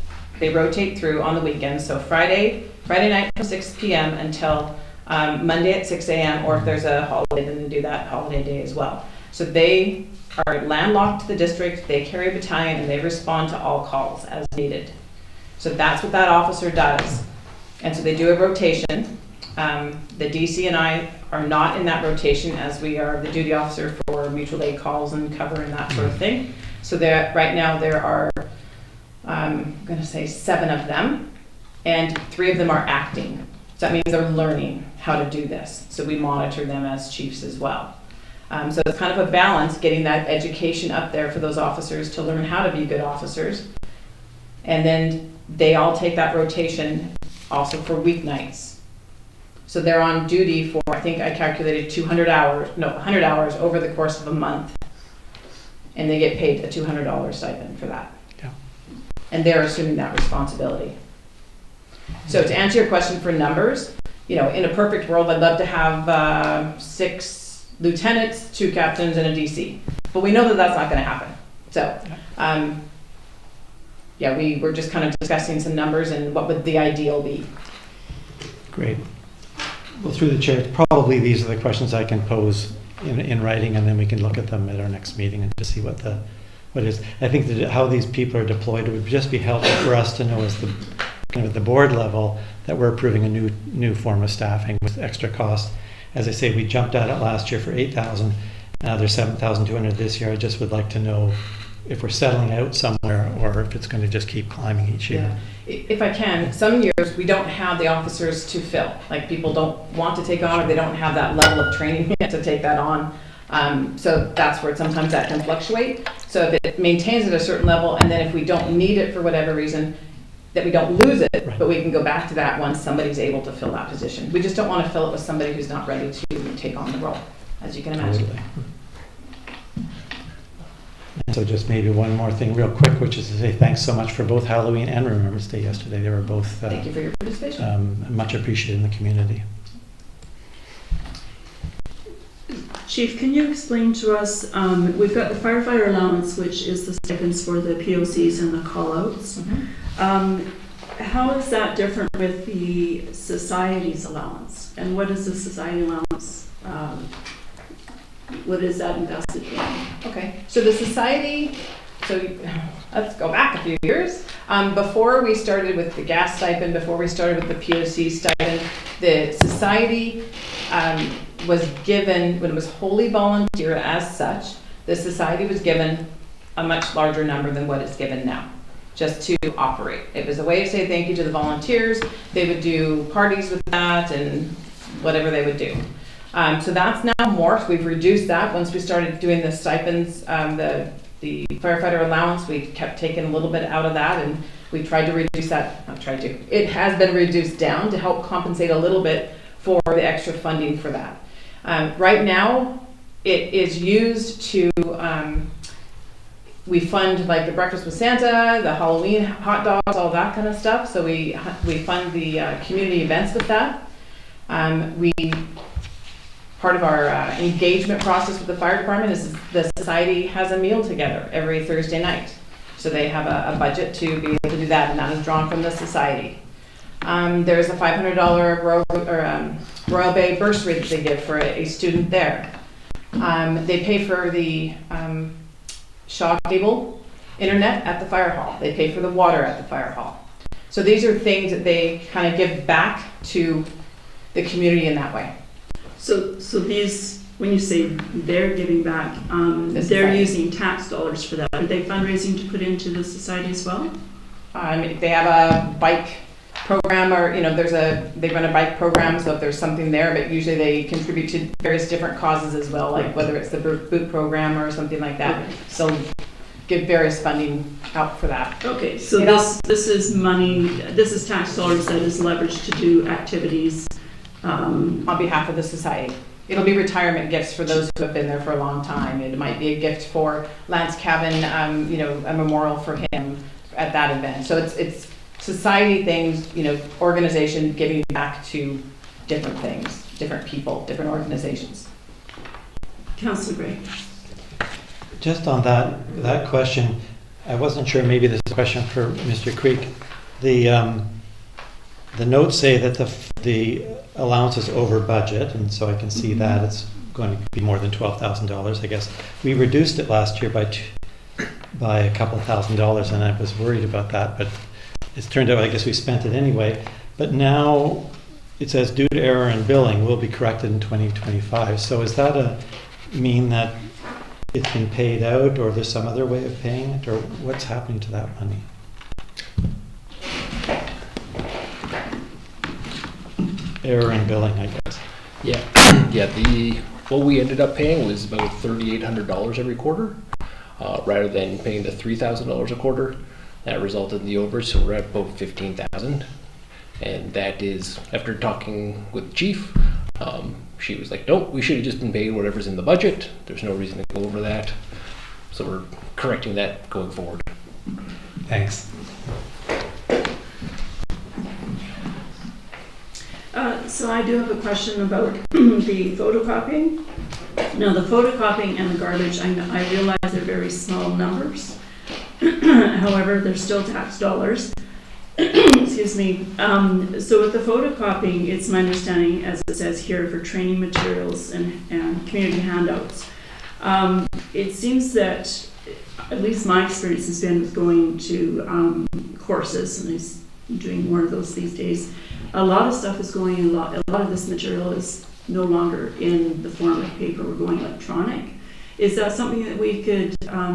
they rotate through on the weekends, so Friday night from 6 p.m. until Monday at 6 a.m. or if there's a holiday, then they do that holiday day as well. So they are landlocked to the district, they carry a battalion, and they respond to all calls as needed. So that's what that officer does. And so they do a rotation. The DC and I are not in that rotation as we are the duty officer for mutual aid calls and cover and that sort of thing. So right now there are, I'm going to say 7 of them, and 3 of them are acting. So that means they're learning how to do this. So we monitor them as chiefs as well. So it's kind of a balance, getting that education up there for those officers to learn how to be good officers. And then they all take that rotation also for weeknights. So they're on duty for, I think I calculated 100 hours over the course of a month. And they get paid a $200 stipend for that. Yeah. And they're assuming that responsibility. So to answer your question for numbers, you know, in a perfect world, I'd love to have 6 lieutenants, 2 captains, and a DC. But we know that that's not going to happen. So, yeah, we were just kind of discussing some numbers and what would the ideal be. Great. Well, through the chair, probably these are the questions I can pose in writing, and then we can look at them at our next meeting and just see what is. I think that how these people are deployed, it would just be helpful for us to know as the kind of at the board level that we're approving a new form of staffing with extra cost. As I say, we jumped at it last year for 8,000. Now there's 7,200 this year. I just would like to know if we're settling out somewhere or if it's going to just keep climbing each year. Yeah. If I can, some years we don't have the officers to fill. Like people don't want to take on or they don't have that level of training yet to take that on. So that's where sometimes that can fluctuate. So if it maintains at a certain level and then if we don't need it for whatever reason, that we don't lose it, Right. but we can go back to that once somebody's able to fill that position. We just don't want to fill it with somebody who's not ready to take on the role, as you can imagine. Totally. And so just maybe one more thing real quick, which is to say thanks so much for both Halloween and Remembrance Day yesterday. They were both Thank you for your participation. much appreciated in the community. Chief, can you explain to us, we've got the firefighter allowance, which is the stipends for the POCs and the call-outs. How is that different with the society's allowance? And what is the society allowance? What is that invested in? Okay, so the society, let's go back a few years. Before we started with the gas stipend, before we started with the POC stipend, the society was given, when it was wholly volunteer as such, the society was given a much larger number than what it's given now, just to operate. It was a way to say thank you to the volunteers. They would do parties with that and whatever they would do. So that's now morphed. We've reduced that. Once we started doing the stipends, the firefighter allowance, we kept taking a little bit out of that and we tried to reduce that, it has been reduced down to help compensate a little bit for the extra funding for that. Right now, it is used to, we fund like the Breakfast with Santa, the Halloween hot dogs, all that kind of stuff. So we fund the community events with that. Part of our engagement process with the fire department is the society has a meal together every Thursday night. So they have a budget to be able to do that, and that is drawn from the society. There's a $500 Royal Bay bursary that they give for a student there. They pay for the Shaw cable internet at the fire hall. They pay for the water at the fire hall. So these are things that they kind of give back to the community in that way. So these, when you say they're giving back, they're society. using tax dollars for that. Are they fundraising to put into the society as well? They have a bike program, or they run a bike program. So if there's something there, but usually they contribute to various different causes as well, like whether it's the boot program or something like that. Okay. So give various funding out for that. Okay, so this is money, this is tax dollars that is leveraged to do activities. On behalf of the society. It'll be retirement gifts for those who have been there for a long time. It might be a gift for Lance Cabin, a memorial for him at that event. So it's society things, organization giving back to different things, different people, different organizations. Councillor Gray. Just on that question, I wasn't sure, maybe this is a question for Mr. Creek. The notes say that the allowance is over budget, and so I can see that it's going to be more than $12,000, I guess. We reduced it last year by a couple $1,000s, and I was worried about that, but it's turned out I guess we spent it anyway. But now it says due to error in billing will be corrected in 2025. So is that mean that it's been paid out, or there's some other way of paying it, or what's happening to that money? error in billing, I guess. Yeah, what we ended up paying was about $3,800 every quarter, rather than paying the $3,000 a quarter. That resulted in the overage, so we're at about $15,000. And that is, after talking with the chief, she was like, nope, we should have just been paying whatever's in the budget. There's no reason to go over that. So we're correcting that going forward. Thanks. So I do have a question about the photocopying. Now, the photocopying and the garbage, I realize they're very small numbers. However, they're still tax dollars. Excuse me. So with the photocopying, it's my understanding, as it says here, for training materials and community handouts. It seems that, at least my experience has been with going to courses, and I'm doing more of those these days. A lot of stuff is going, a lot of this material is no longer in the form of paper, we're going electronic. Is that something that we could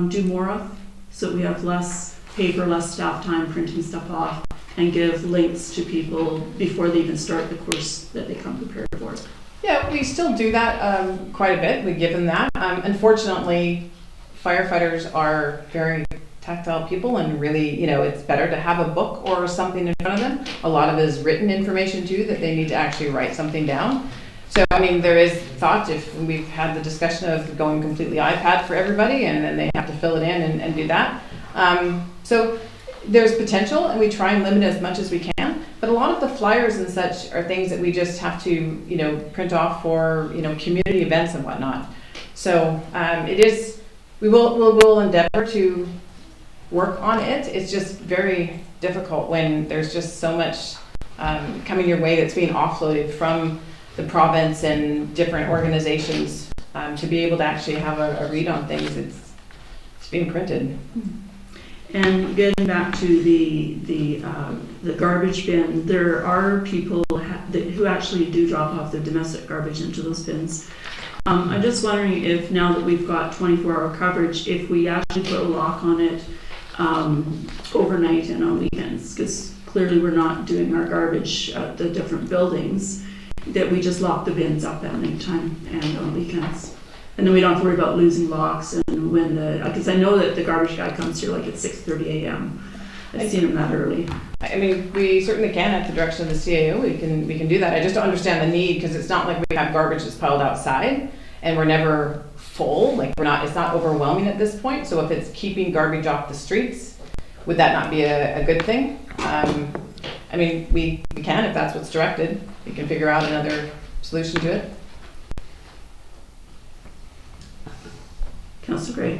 do more of, so we have less paper, less staff time printing stuff off, and give links to people before they even start the course that they come prepared for? Yeah, we still do that quite a bit. We give them that. Unfortunately, firefighters are very tactile people, and really, it's better to have a book or something in front of them. A lot of it is written information too, that they need to actually write something down. So, there is thought, if we've had the discussion of going completely iPad for everybody, and then they have to fill it in and do that. So there's potential, and we try and limit as much as we can. But a lot of the flyers and such are things that we just have to, print off for, community events and whatnot. So we'll endeavor to work on it. It's just very difficult when there's just so much coming your way that's being offloaded from the province and different organizations, to be able to actually have a read on things. It's being printed. And getting back to the garbage bin, there are people who actually do drop off their domestic garbage into those bins. I'm just wondering if, now that we've got 24-hour coverage, if we actually put a lock on it overnight and on weekends, because clearly we're not doing our garbage at the different buildings, that we just lock the bins up at night time and on weekends. And then we don't have to worry about losing locks, and when because I know that the garbage guy comes here like at 6:30 a.m. I've seen him that early. We certainly can, at the direction of the CAO, we can do that. I just don't understand the need, because it's not like we have garbage that's piled outside and we're never full. It's not overwhelming at this point. So if it's keeping garbage off the streets, would that not be a good thing? We can, if that's what's directed. We can figure out another solution to it. Councillor Gray.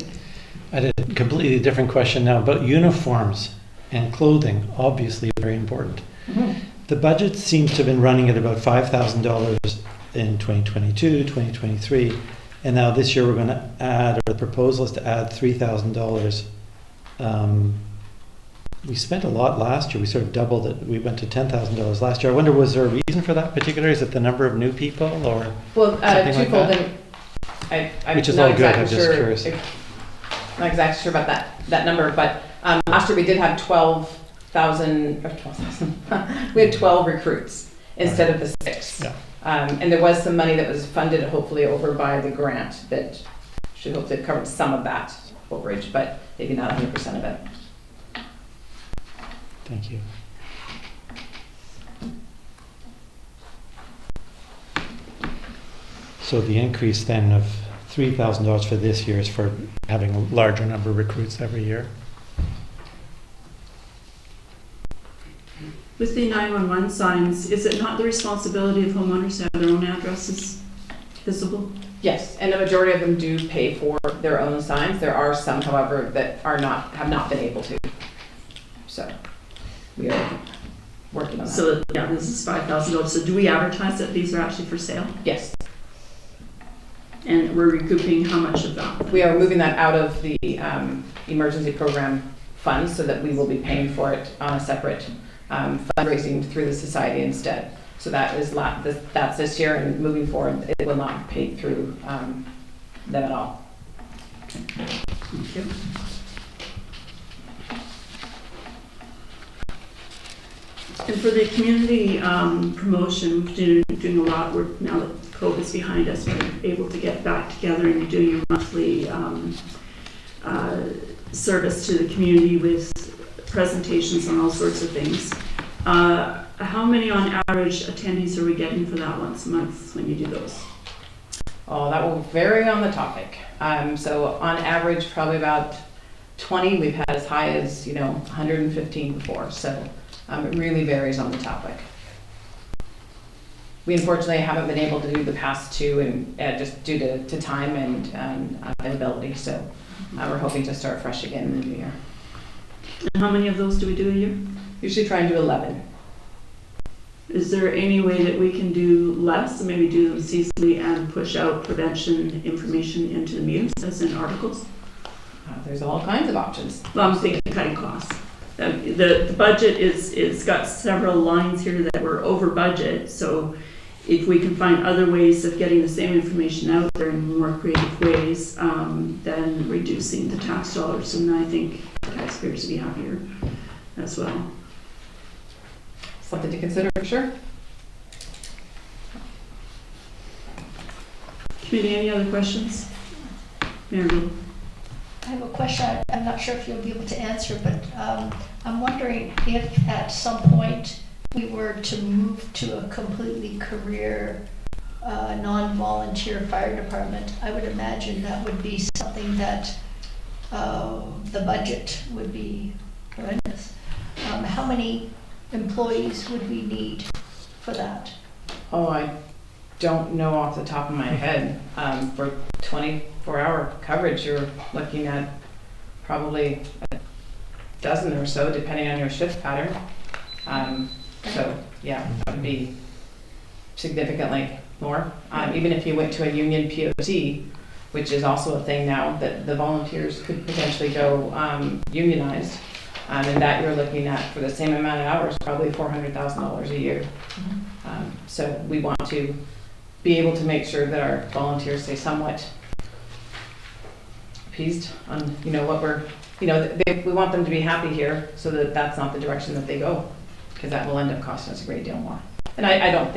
I had a completely different question now about uniforms and clothing, obviously very important. Mm-hmm. The budget seems to have been running at about $5,000 in 2022, 2023, and now this year we're going to add, or the proposal is to add $3,000. We spent a lot last year. We sort of doubled it. We went to $10,000 last year. I wonder, was there a reason for that particular? Is it the number of new people, or Well, something like twofold. that? I'm Which is not all good, exactly I'm just curious. Not exactly sure about that number, but last year we did have 12,000. We had 12 recruits instead of the 6. Yeah. And there was some money that was funded, hopefully, over by the grant that should hopefully have covered some of that overage, but maybe not 100% of it. Thank you. So the increase then of $3,000 for this year is for having a larger number of recruits every year? With the 911 signs, is it not the responsibility of homeowners to have their own addresses visible? Yes, and the majority of them do pay for their own signs. There are some, however, that have not been able to. So we are working on that. So yeah, this is $5,000. So do we advertise that these are actually for sale? Yes, And we're recouping how much of that? we are moving that out of the emergency program funds, so that we will be paying for it on a separate fundraising through the society instead. So that's this year, and moving forward, it will not be paid through them at all. Thank you. And for the community promotion, we're doing a lot. We're now that COVID's behind us, we're able to get back together and doing a monthly service to the community with presentations on all sorts of things. How many on average attendees are we getting for that once a month when you do those? Oh, that will vary on the topic. So on average, probably about 20. We've had as high as 115 before. So it really varies on the topic. We unfortunately haven't been able to do the past two, and just due to time and availability. So we're hoping to start fresh again in the new year. And how many of those do we do a year? Usually try and do 11. Is there any way that we can do less, maybe do them seasonally and push out prevention information into the meetings as in articles? There's all kinds of options. Well, I'm thinking cutting costs. The budget is got several lines here that were over budget, so if we can find other ways of getting the same information out there in more creative ways, then reducing the tax dollars, and I think taxpayers will be happier as well. Something to consider for sure. Committee, any other questions? Mary Lou? I have a question. I'm not sure if you'll be able to answer, but I'm wondering if at some point we were to move to a completely career, non-volunteer fire department, I would imagine that would be something that the budget would be horrendous. How many employees would we need for that? Oh, I don't know off the top of my head. For 24-hour coverage, you're looking at probably a dozen or so, depending on your shift pattern. So yeah, that would be significantly more. Even if you went to a union POT, which is also a thing now, that the volunteers could potentially go unionized, and that you're looking at for the same amount of hours, probably $400,000 a year. So we want to be able to make sure that our volunteers stay somewhat appeased on what we're, we want them to be happy here, so that that's not the direction that they go, because that will end up costing us a great deal more. And I don't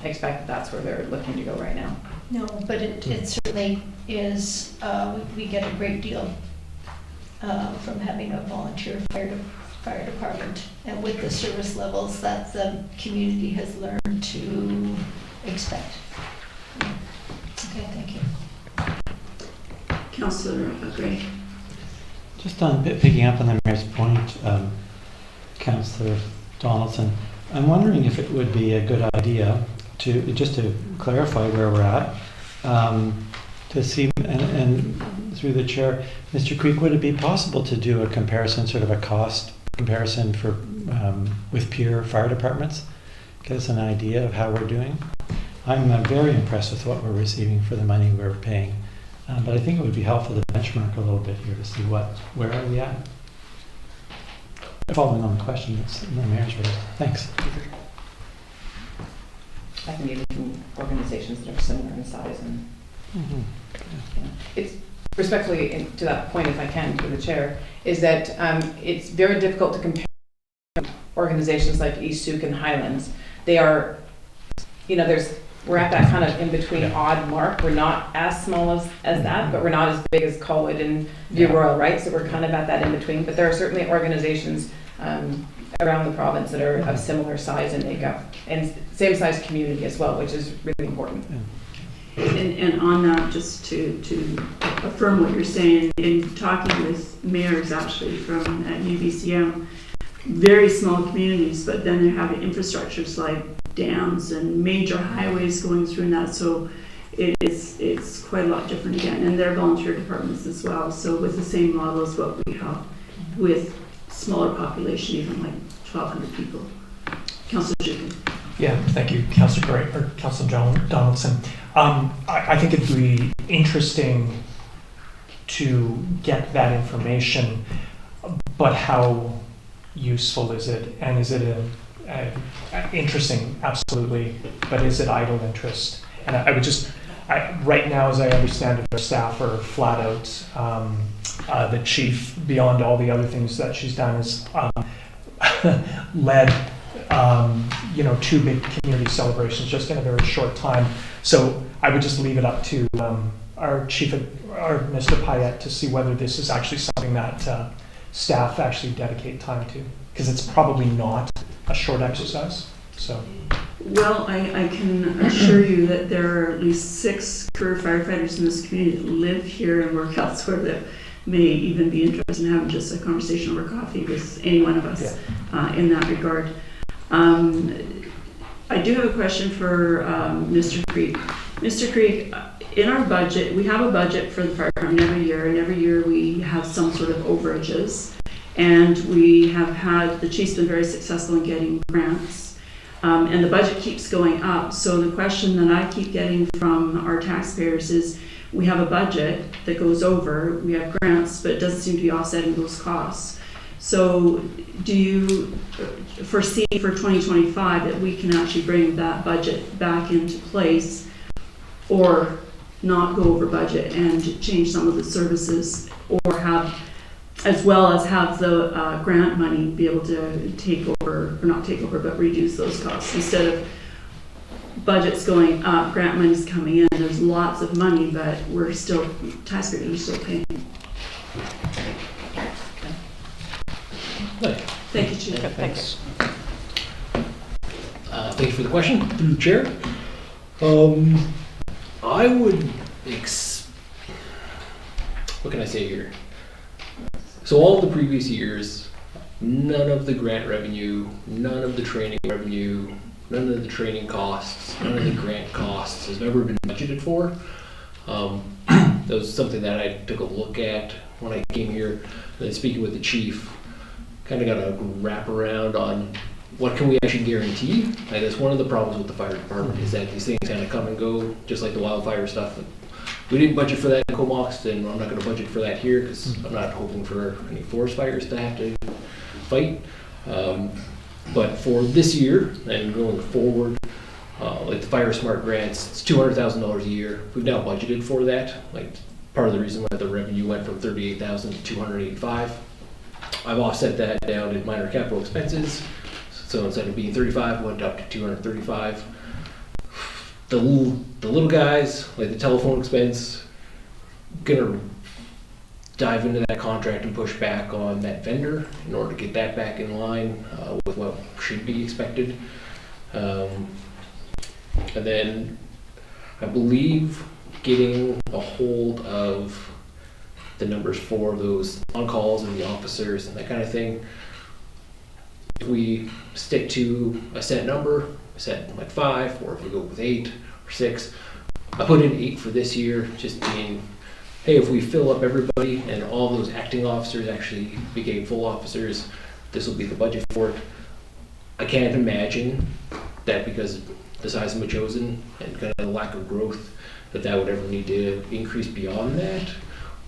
expect that that's where they're looking to go right now. No, but it certainly is, we get a great deal from having a volunteer fire department, and with the service levels that the community has learned to expect. Okay, thank you. Councillor Gray. Just on picking up on the mayor's point, Councillor Donaldson, I'm wondering if it would be a good idea to just to clarify where we're at, to see and through the chair, Mr. Creek, would it be possible to do a comparison, sort of a cost comparison for with peer fire departments? Get us an idea of how we're doing. I'm very impressed with what we're receiving for the money we're paying, but I think it would be helpful to benchmark a little bit here to see where are we at. Following on the question that's the mayor's raised. Thanks. I can give you some organizations that are similar in size and it's respectfully to that point, if I can, to the chair, is that it's very difficult to compare organizations like East Souk and Highlands. They are, we're at that kind of in between odd mark. We're not as small as that, but we're not as big as Colwood and View Royal, right? So we're kind of at that in between. But there are certainly organizations around the province that are of similar size and makeup, and same size community as well, which is really important. And on that, just to affirm what you're saying, in talking with mayors actually from UBCM, very small communities, but then they're having infrastructures like dams and major highways going through that, so it's quite a lot different again, and they're volunteer departments as well, so with the same model as what we have with smaller population, even like 1,200 people. Councillor Jukin. Yeah, thank you, Councillor Gray, or Councillor Donaldson. I think it'd be interesting to get that information, but how useful is it? And is it interesting? Absolutely. But is it idle interest? And I would just, right now, as I understand it, our staff are flat out. The chief, beyond all the other things that she's done, is led two big community celebrations just in a very short time. So I would just leave it up to our Mr. Payette to see whether this is actually something that staff actually dedicate time to, because it's probably not a short exercise. So. Well, I can assure you that there are at least 6 career firefighters in this community that live here and work elsewhere that may even be interested in having just a conversation over coffee with any one of us in that regard. I do have a question for Mr. Creek. Mr. Creek, in our budget, we have a budget for the fire department every year, and every year we have some sort of overages. And we have had, the chief's been very successful in getting grants. And the budget keeps going up. So the question that I keep getting from our taxpayers is, we have a budget that goes over, we have grants, but it doesn't seem to be offsetting those costs. So do you foresee for 2025 that we can actually bring that budget back into place, or not go over budget and change some of the services, or have, as well as have the grant money be able to take over, or not take over, but reduce those costs? Instead of budgets going up, grant money's coming in, there's lots of money, but we're still, taxpayers are still paying. Thank you, Chief. Thanks. Thank you for the question, through the chair. I would, what can I say here? So all the previous years, none of the grant revenue, none of the training revenue, none of the training costs, none of the grant costs has ever been budgeted for. That was something that I took a look at when I came here, and then speaking with the chief, kind of got a wrap around on what can we actually guarantee. I guess one of the problems with the fire department is that these things kind of come and go, just like the wildfire stuff. We didn't budget for that in Comox, and I'm not going to budget for that here, because I'm not hoping for any forest fires to have to fight. But for this year and going forward, like the Fire Smart grants, it's $200,000 a year. We've now budgeted for that. Like, part of the reason why the revenue went from $38,000 to $285,000. I've offset that down in minor capital expenses. So instead of being 35, went up to 235. The little guys, like the telephone expense, gonna dive into that contract and push back on that vendor in order to get that back in line with what should be expected. And then I believe getting a hold of the numbers for those on-calls and the officers and that kind of thing. If we stick to a set number, set like 5, or if we go with 8 or 6, I put in 8 for this year, just being, hey, if we fill up everybody and all those acting officers actually became full officers, this will be the budget for it. I can't imagine that, because the size of Machosen and kind of the lack of growth, that would ever need to increase beyond that,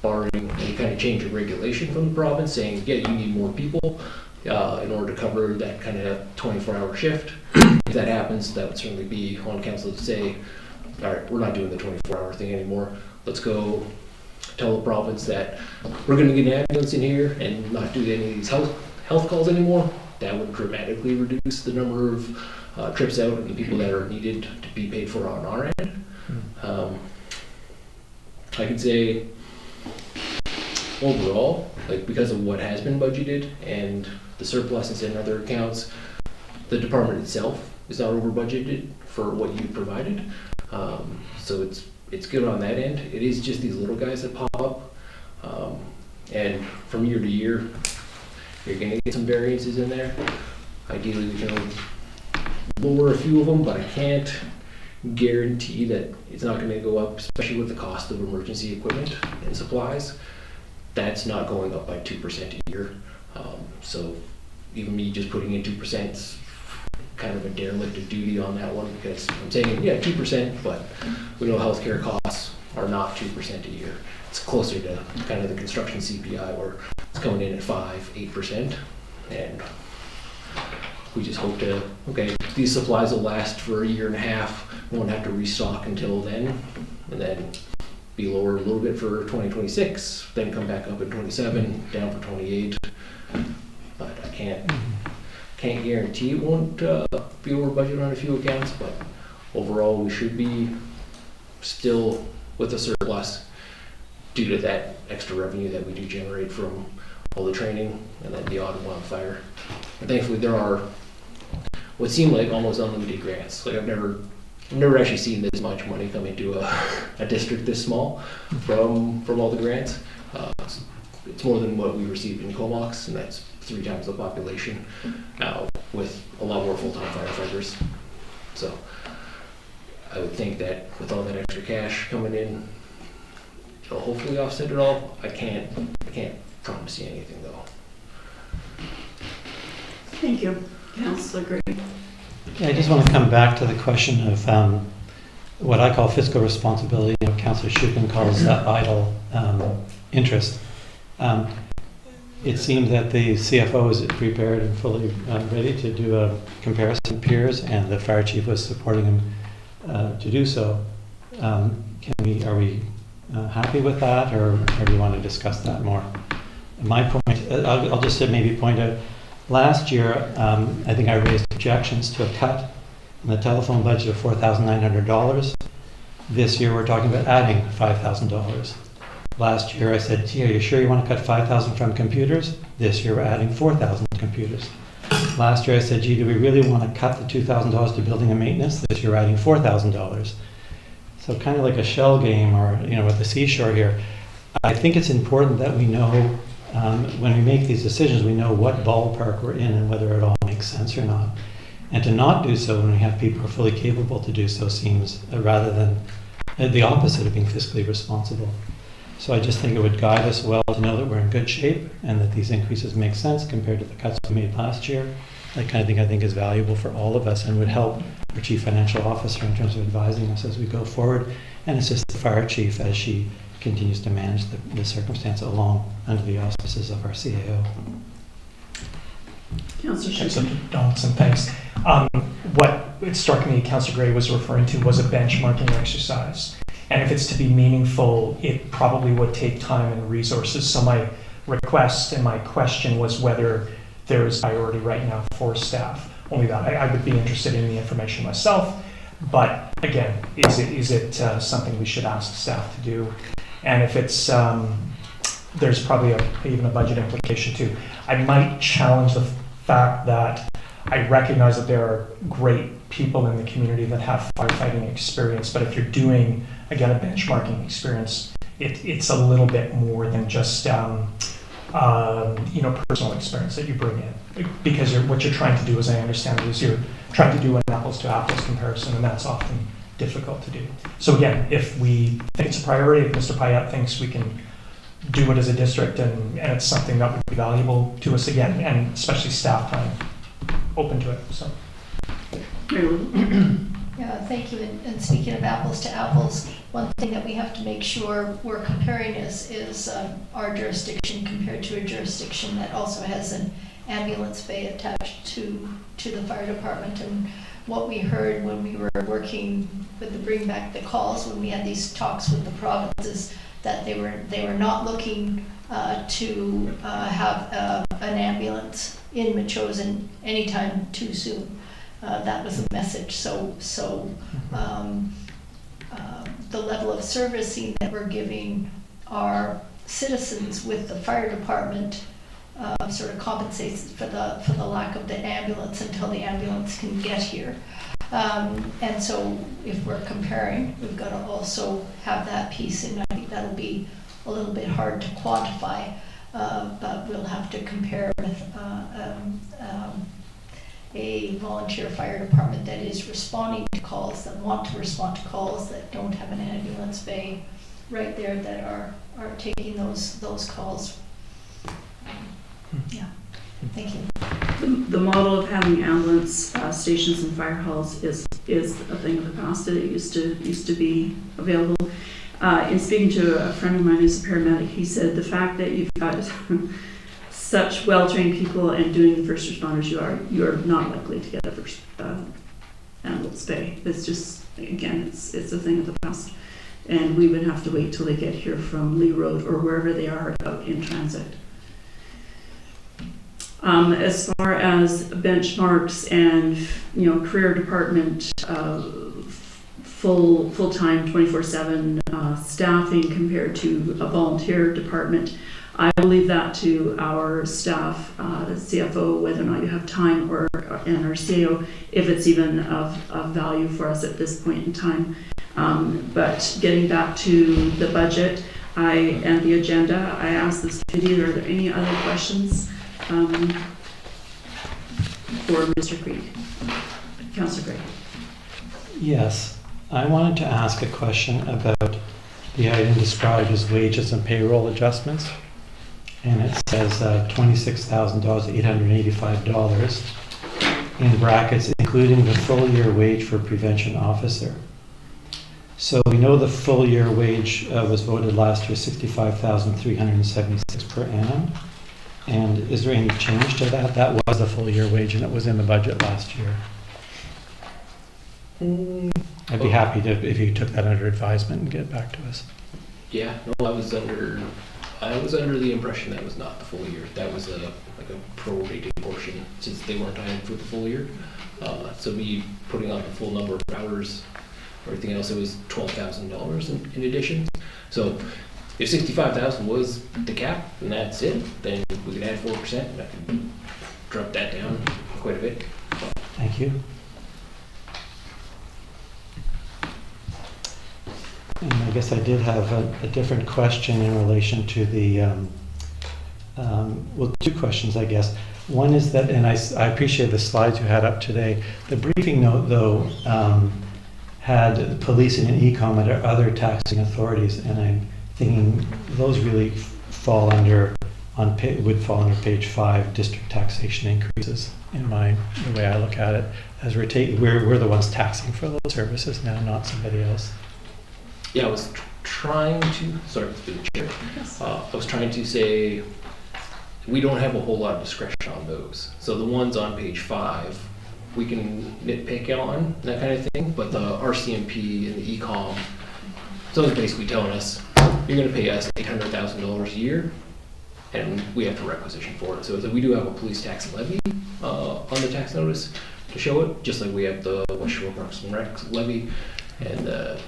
barring any kind of change of regulation from the province saying, yeah, you need more people in order to cover that kind of 24-hour shift. If that happens, that would certainly be on council to say, all right, we're not doing the 24-hour thing anymore. Let's go tell the province that we're going to get an ambulance in here and not do any of these health calls anymore. That would dramatically reduce the number of trips out and the people that are needed to be paid for on our end. I could say overall, like, because of what has been budgeted and the surpluses in other accounts, the department itself is not over budgeted for what you provided. So it's good on that end. It is just these little guys that pop up. And from year to year, you're gonna get some variances in there. Ideally, we can lower a few of them, but I can't guarantee that it's not gonna go up, especially with the cost of emergency equipment and supplies. That's not going up by 2% a year. So even me just putting in 2% is kind of a derelict of duty on that one, because I'm saying, yeah, 2%, but we know healthcare costs are not 2% a year. It's closer to kind of the construction CPI, where it's coming in at 5-8%. And we just hope to, okay, these supplies will last for a year and a half. We won't have to restock until then, and then be lower a little bit for 2026, then come back up in 27, down for 28. But I Can't guarantee it won't be over budget on a few accounts, but overall we should be still with a surplus due to that extra revenue that we do generate from all the training and then the odd wildfire. And thankfully there are what seem like almost unlimited grants. Like I've never actually seen this much money come into a district this small from all the grants. It's more than what we received in Comox, and that's 3 times the population now with a lot more full-time firefighters. So I would think that with all that extra cash coming in, it'll hopefully offset it all. I can't promise you anything though. Thank you. Councillor Gray. Yeah, I just want to come back to the question of what I call fiscal responsibility, what Councillor Schuppen calls idle interest. It seemed that the CFO was prepared and fully ready to do a comparison of peers, and the fire chief was supporting him to do so. Are we happy with that, or do you want to discuss that more? My point, I'll just maybe point out, last year, I think I raised objections to a cut in the telephone budget of $4,900. This year, we're talking about adding $5,000. Last year, I said, gee, are you sure you want to cut $5,000 from computers? This year, we're adding $4,000 computers. Last year, I said, gee, do we really want to cut the $2,000 to building and maintenance? This year, we're adding $4,000. So kind of like a shell game, or with the seashore here. I think it's important that we know, when we make these decisions, we know what ballpark we're in and whether it all makes sense or not. And to not do so when we have people who are fully capable to do so seems rather than the opposite of being fiscally responsible. So I just think it would guide us well to know that we're in good shape and that these increases make sense compared to the cuts we made last year. That kind of thing I think is valuable for all of us and would help our chief financial officer in terms of advising us as we go forward, and assist the fire chief as she continues to manage the circumstance along under the auspices of our CAO. Councillor Schuppen. Councillor Donaldson, thanks. What it struck me Councillor Gray was referring to was a benchmarking exercise. And if it's to be meaningful, it probably would take time and resources. So my request and my question was whether there is priority right now for staff. Only that. I would be interested in the information myself. But again, is it something we should ask staff to do? And if it's, there's probably even a budget implication too. I might challenge the fact that I recognize that there are great people in the community that have firefighting experience, but if you're doing, again, a benchmarking experience, it's a little bit more than just personal experience that you bring in. Because what you're trying to do, as I understand it, is you're trying to do an apples to apples comparison, and that's often difficult to do. So again, if we think it's a priority, if Mr. Payette thinks we can do it as a district and it's something that would be valuable to us again, and especially staff time, open to it. So. Yeah, thank you. And speaking of apples to apples, one thing that we have to make sure we're comparing is our jurisdiction compared to a jurisdiction that also has an ambulance bay attached to the fire department. And what we heard when we were working with the Bring Back the Calls, when we had these talks with the provinces, that they were not looking to have an ambulance in Metchosin anytime too soon. That was the message. So the level of servicing that we're giving our citizens with the fire department sort of compensates for the lack of the ambulance until the ambulance can get here. And so if we're comparing, we've got to also have that piece, and I think that'll be a little bit hard to quantify, but we'll have to compare with a volunteer fire department that is responding to calls, that want to respond to calls, that don't have an ambulance bay right there, that are taking those calls. Yeah, thank you. The model of having ambulance stations and fire halls is a thing of the past. It used to be available. In speaking to a friend of mine who's a paramedic, he said the fact that you've got such well-trained people and doing the first responders, you are not likely to get a first ambulance bay. It's just, again, it's a thing of the past, and we would have to wait till they get here from Lee Road or wherever they are out in transit. As far as benchmarks and, career department, full-time 24/7 staffing compared to a volunteer department, I will leave that to our staff, the CFO, whether or not you have time, and our CAO, if it's even of value for us at this point in time. But getting back to the budget and the agenda, I asked this committee, are there any other questions for Mr. Creed? Councillor Gray. Yes, I wanted to ask a question about the item described as wages and payroll adjustments. And it says $26,000, $885 in brackets, including the full year wage for prevention officer. So we know the full year wage was voted last year, $65,376 per annum. And is there any change to that? That was the full year wage and it was in the budget last year. I'd be happy to, if you took that under advisement and get back to us. Yeah, no, I was under the impression that was not the full year. That was like a prorated portion since they weren't hired for the full year. So me putting on the full number of hours, everything else, it was $12,000 in addition. So if 65,000 was the cap and that's it, then we could add 4% and I could drop that down quite a bit. Thank you. And I guess I did have a different question in relation to the, well, two questions, I guess. One is that, and I appreciate the slides you had up today. The briefing note, though, had policing and e-com and other taxing authorities, and I'm thinking those really fall under, would fall under page 5, district taxation increases, in the way I look at it, as we're the ones taxing for those services now, not somebody else. Yeah, I was trying to, sorry, through the chair. I was trying to say we don't have a whole lot of discretion on those. So the ones on page 5, we can nitpick on, that kind of thing, but the RCMP and the e-com, so it's basically telling us, you're going to pay us $800,000 a year, and we have to requisition for it. So we do have a police tax levy on the tax notice to show it, just like we have the West Shore Parks and Rec levy and the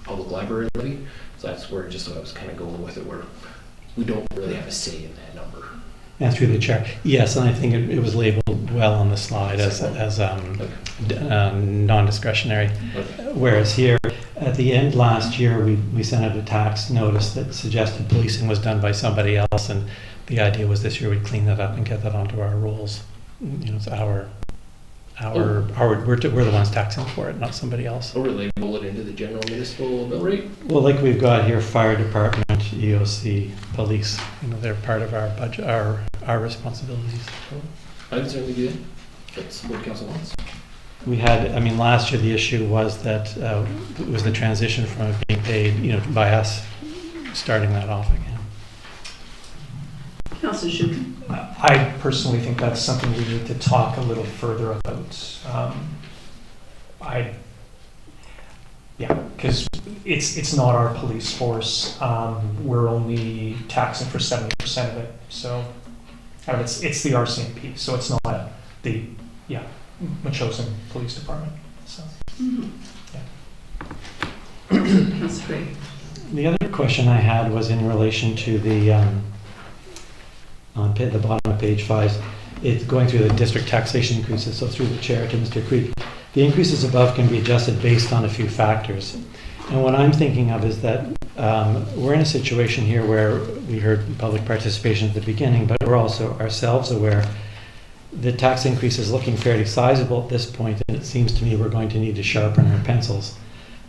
public library levy. So that's where I was kind of going with it, where we don't really have a say in that number. And through the chair, yes, and I think it was labeled well on the slide as non-discretionary. Okay. Whereas here, at the end last year, we sent out a tax notice that suggested policing was done by somebody else, and the idea was this year we'd clean that up and get that onto our rolls. It's we're the ones taxing for it, not somebody else. Or they roll it into the general municipal mill rate? Well, like we've got here, fire department, EOC, police, they're part of our budget, our responsibilities. I can certainly do that. That's what council wants. We had, last year the issue was that it was the transition from being paid, by us, starting that off again. Councillor Schumann. I personally think that's something we need to talk a little further about. Because it's not our police force. We're only taxing for 70% of it. So it's the RCMP. So it's not the Machosen Police Department. So. That's great. The other question I had was in relation to the on the bottom of page 5, it's going through the district taxation increases. So through the chair to Mr. Creed, the increases above can be adjusted based on a few factors. And what I'm thinking of is that we're in a situation here where we heard public participation at the beginning, but we're also ourselves aware the tax increase is looking fairly sizable at this point, and it seems to me we're going to need to sharpen our pencils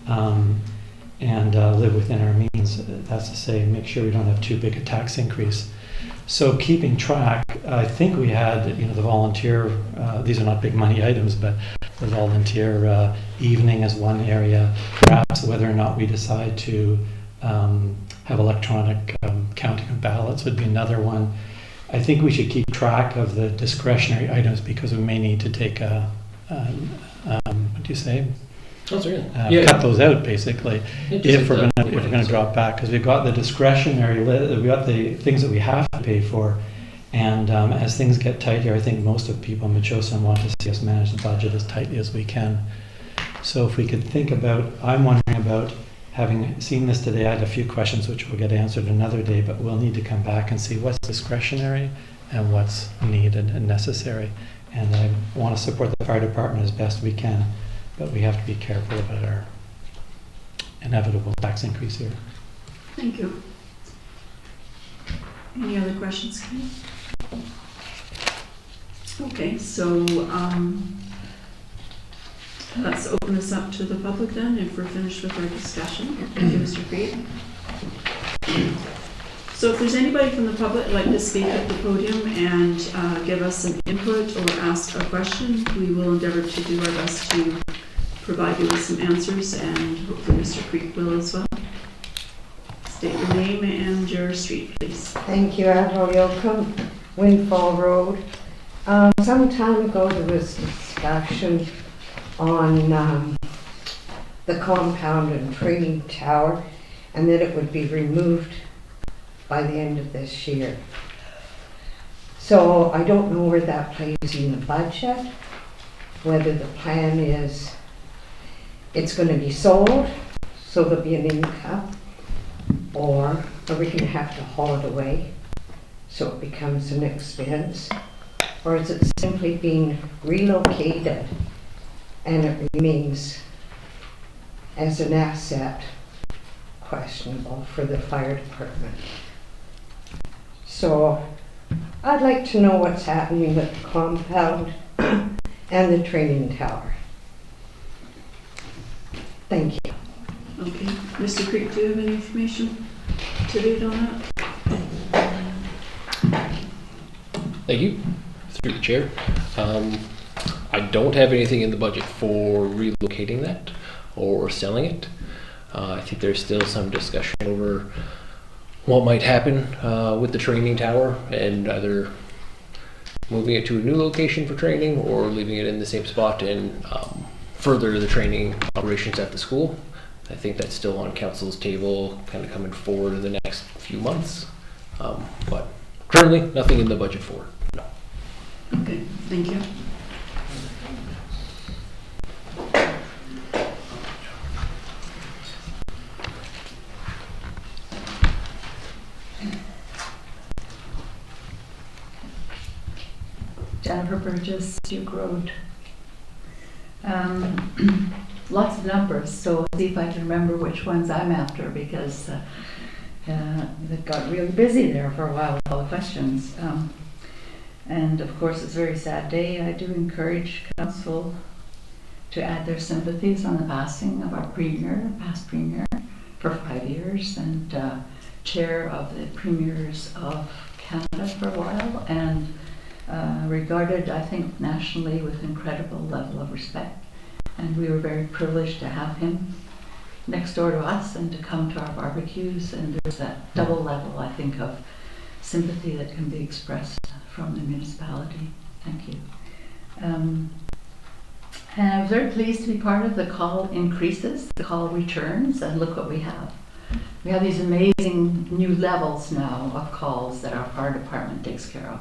and live within our means. That's to say, make sure we don't have too big a tax increase. So keeping track, I think we had, the volunteer, these are not big money items, but the volunteer evening as one area, perhaps whether or not we decide to have electronic counting of ballots would be another one. I think we should keep track of the discretionary items because we may need to take what do you say? Cut those out basically if we're going to drop back, because we've got the discretionary, we've got the things that we have to pay for, And as things get tighter, I think most of the people in Metchosin want to see us manage the budget as tightly as we can. So if we could think about, I'm wondering about, having seen this today, I had a few questions which will get answered another day, but we'll need to come back and see what's discretionary and what's needed and necessary. And I want to support the fire department as best we can, but we have to be careful about our inevitable tax increase here. Thank you. Any other questions? Okay, so let's open this up to the public then, if we're finished with our discussion. Thank you, Mr. Creed. So if there's anybody from the public who'd like to speak at the podium and give us some input or ask a question, we will endeavor to do our best to provide you with some answers, and hopefully Mr. Creek will as well. State your name and your street, please. Thank you, Avril Yocum, Windfall Road. Some time ago there was discussion on the compound and training tower, and that it would be removed by the end of this year. So I don't know where that plays in the budget, whether the plan is it's going to be sold, so there'll be an income, or are we going to have to haul it away so it becomes an expense, or is it simply being relocated and it remains as an asset questionable for the fire department? So I'd like to know what's happening with the compound and the training tower. Thank you. Okay. Mr. Creek, do you have any information to date on that? Thank you. Through the chair. I don't have anything in the budget for relocating that or selling it. I think there's still some discussion over what might happen with the training tower, and either moving it to a new location for training or leaving it in the same spot and further the training operations at the school. I think that's still on council's table, kind of coming forward in the next few months. But currently, nothing in the budget for it. No. Okay, thank you. Jennifer Burgess, Duke Road. Lots of numbers, so see if I can remember which ones I'm after, because it got really busy there for a while with all the questions. And of course, it's a very sad day. I do encourage council to add their sympathies on the passing of our premier, past premier, for 5 years, and chair of the premiers of Canada for a while, and regarded, I think, nationally with incredible level of respect. And we were very privileged to have him next door to us and to come to our barbecues, and there's that double level, I think, of sympathy that can be expressed from the municipality. Thank you. And I'm very pleased to be part of the call increases, the call returns, and look what we have. We have these amazing new levels now of calls that our fire department takes care of.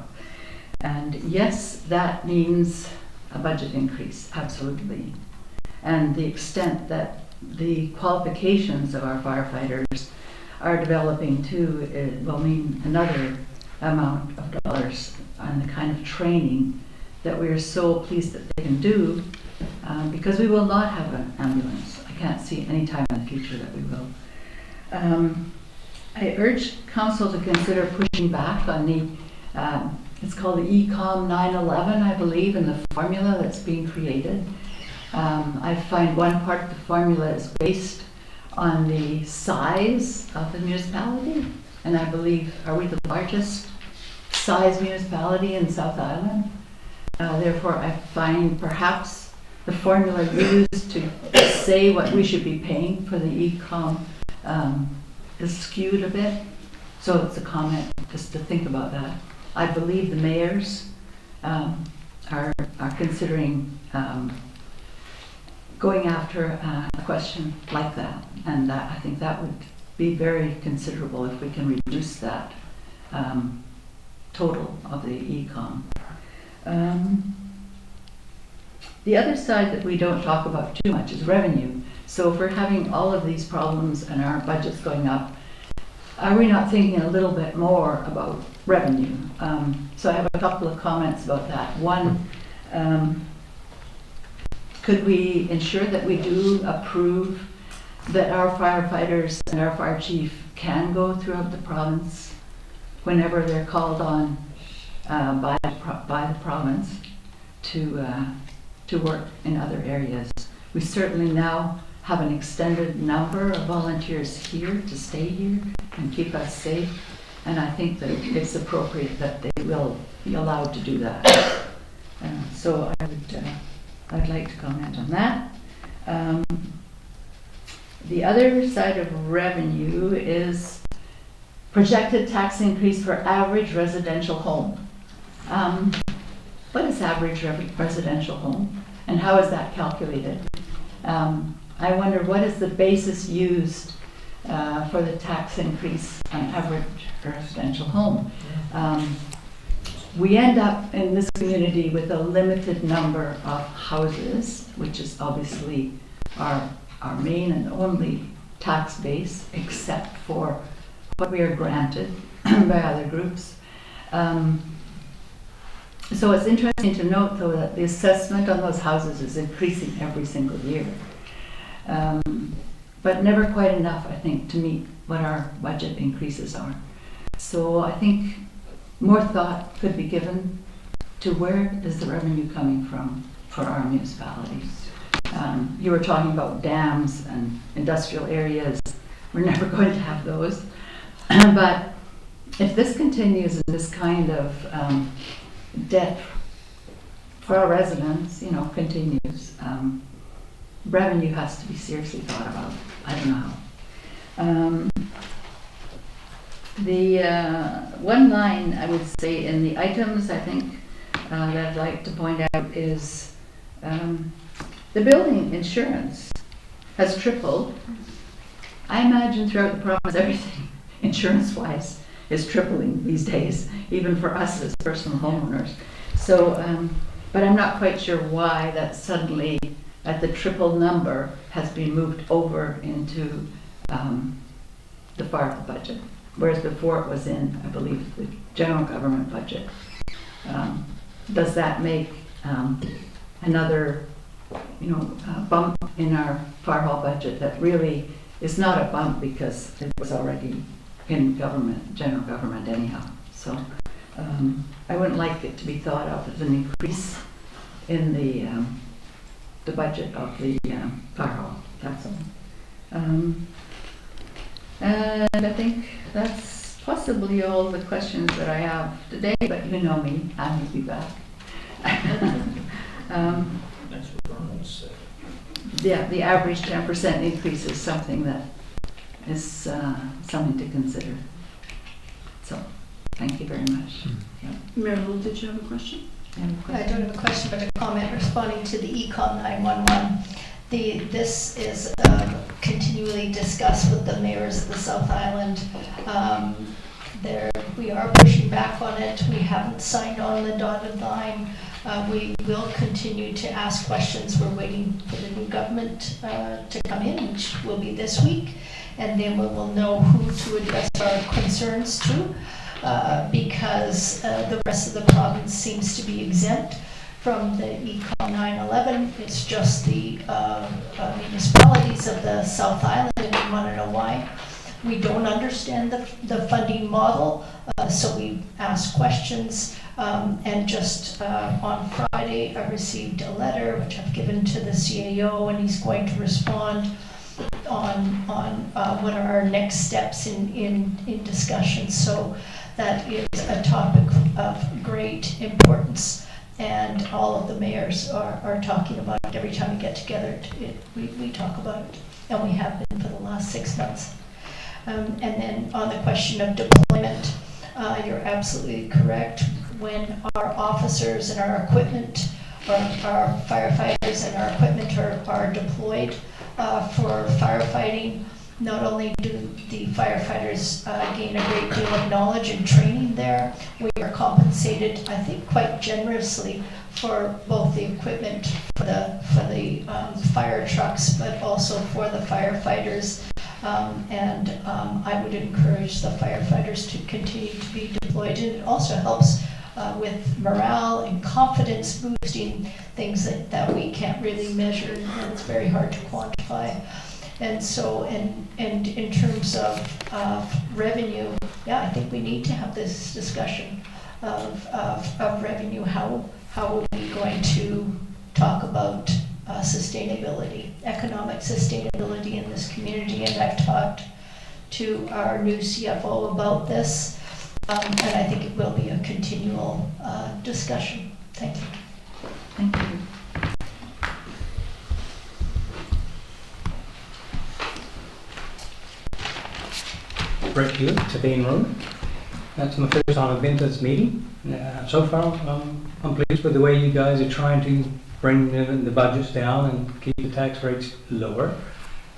And yes, that means a budget increase, absolutely. And the extent that the qualifications of our firefighters are developing too, it will mean another amount of dollars on the kind of training that we are so pleased that they can do, because we will not have an ambulance. I can't see any time in the future that we will. I urge council to consider pushing back on the it's called the Ecom 911, I believe, in the formula that's being created. I find one part of the formula is based on the size of the municipality, and I believe, are we the largest size municipality in South Island? Therefore, I find perhaps the formula used to say what we should be paying for the Ecom is skewed a bit. So it's a comment just to think about that. I believe the mayors are considering going after a question like that, and I think that would be very considerable if we can reduce that total of the econ. The other side that we don't talk about too much is revenue. So if we're having all of these problems and our budget's going up, are we not thinking a little bit more about revenue? So I have a couple of comments about that. One, could we ensure that we do approve that our firefighters and our fire chief can go throughout the province whenever they're called on by the province to work in other areas? We certainly now have an extended number of volunteers here to stay here and keep us safe, and I think that it's appropriate that they will be allowed to do that. So I'd like to comment on that. The other side of revenue is projected tax increase for average residential home. What is average residential home, and how is that calculated? I wonder what is the basis used for the tax increase on average residential home. We end up in this community with a limited number of houses, which is obviously our main and only tax base, except for what we are granted by other groups. So it's interesting to note, though, that the assessment on those houses is increasing every single year. But never quite enough, I think, to meet what our budget increases are. So I think more thought could be given to where is the revenue coming from for our municipalities. You were talking about dams and industrial areas. We're never going to have those. But if this continues in this kind of debt for our residents, continues, revenue has to be seriously thought about. I don't know how. The one line I would say in the items, I think, that I'd like to point out is the building insurance has tripled. I imagine throughout the province everything insurance-wise is tripling these days, even for us as personal homeowners. So, but I'm not quite sure why that suddenly at the triple number has been moved over into the fire budget, whereas before it was in, I believe, the general government budget. Does that make another, bump in our fire hall budget that really is not a bump because it was already in government, general government anyhow? So I wouldn't like it to be thought of as an increase in the budget of the fire hall. That's all. And I think that's possibly all the questions that I have today, but you know me, I will be back. Yeah, the average 10% increase is something that is something to consider. So, thank you very much. Yeah. Marilyn, did you have a question? I don't have a question, but a comment responding to the Econ 911. This is continually discussed with the mayors of the South Island. We are pushing back on it. We haven't signed on the dotted line. We will continue to ask questions. We're waiting for the new government to come in, which will be this week, and then we will know who to address our concerns to. Because the rest of the province seems to be exempt from the Econ 911. It's just the municipalities of the South Island, and we want to know why. We don't understand the funding model, so we ask questions. And just on Friday, I received a letter which I've given to the CAO, and he's going to respond on what are our next steps in discussion. So that is a topic of great importance, and all of the mayors are talking about it. Every time we get together, we talk about it, and we have been for the last 6 months. And then on the question of deployment, you're absolutely correct. When our officers and our equipment, our firefighters and our equipment are deployed for firefighting, not only do the firefighters gain a great deal of knowledge and training there, we are compensated, I think, quite generously for both the equipment for the fire trucks, but also for the firefighters. I would encourage the firefighters to continue to be deployed. And it also helps with morale and confidence boosting, things that we can't really measure and it's very hard to quantify. And so, and in terms of revenue, yeah, I think we need to have this discussion of revenue. How are we going to talk about sustainability, economic sustainability in this community? And I've talked to our new CFO about this, and I think it will be a continual discussion. Thank you. Thank you. Brett Hewitt, Sabine Road. That's my first time I've been to this meeting. So far, I'm pleased with the way you guys are trying to bring the budgets down and keep the tax rates lower.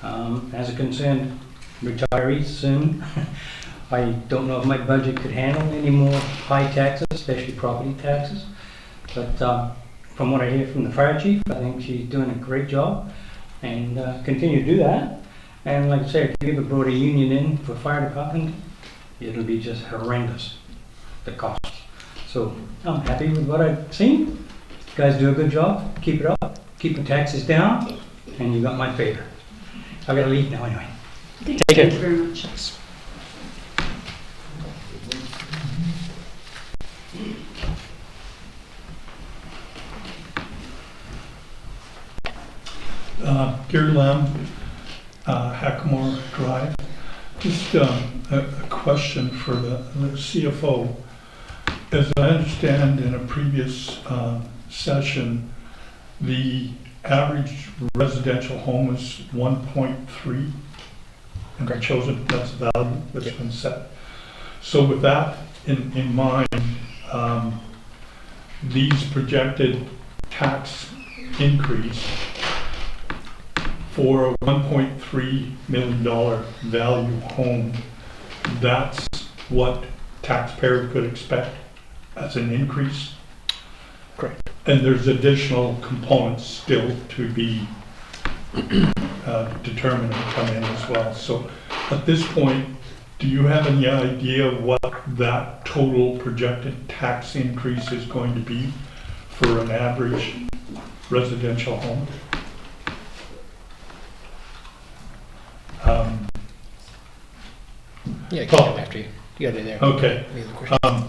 As a concerned retiree soon, I don't know if my budget could handle any more high taxes, especially property taxes. But from what I hear from the fire chief, I think she's doing a great job and continue to do that. And like I say, if you ever brought a union in for fire department, it'll be just horrendous, the cost. So I'm happy with what I've seen. You guys do a good job. Keep it up. Keep the taxes down, and you got my favor. I gotta leave now anyway. Thank you very much. Gary Lamb, Hackamore Drive. Just a question for the CFO. As I understand in a previous session, the average residential home is 1.3, and the chosen, that's the value that's been set. So with that in mind, these projected tax increase for a $1.3 million value home, that's what taxpayer could expect as an increase? Correct. And there's additional components still to be determined and come in as well. So at this point, do you have any idea what that total projected tax increase is going to be for an average residential home? Yeah, I can come after you. You got it there. Okay. Any other questions?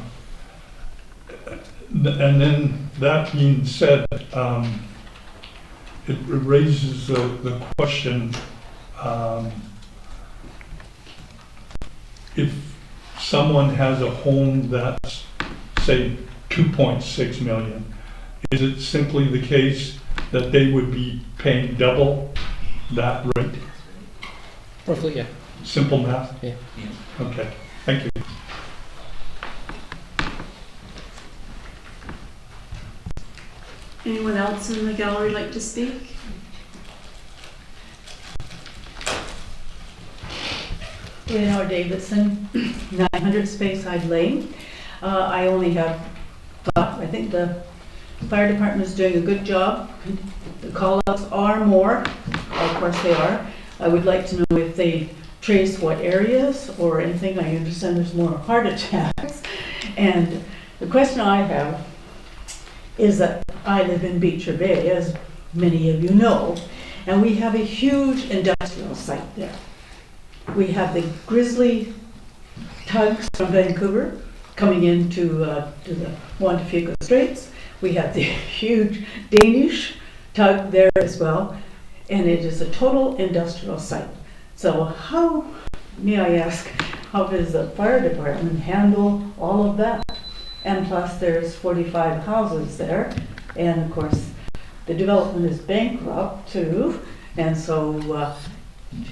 And then that being said, it raises the question, if someone has a home that's, say, 2.6 million, is it simply the case that they would be paying double that rate? Roughly, yeah. Simple math? Yeah. Okay, thank you. Anyone else in the gallery like to speak? Leonore Davidson, 900 Speyside Lane. I only have thought, I think the fire department is doing a good job. The call-outs are more, of course they are. I would like to know if they trace what areas or anything. I understand there's more heart attacks. And the question I have is that I live in Beecher Bay, as many of you know, and we have a huge industrial site there. We have the Grizzly tugs from Vancouver coming into the Juan de Fuca Straits. We have the huge Danish tug there as well, and it is a total industrial site. So how, may I ask, how does the fire department handle all of that? And plus there's 45 houses there, and of course the development is bankrupt too, and so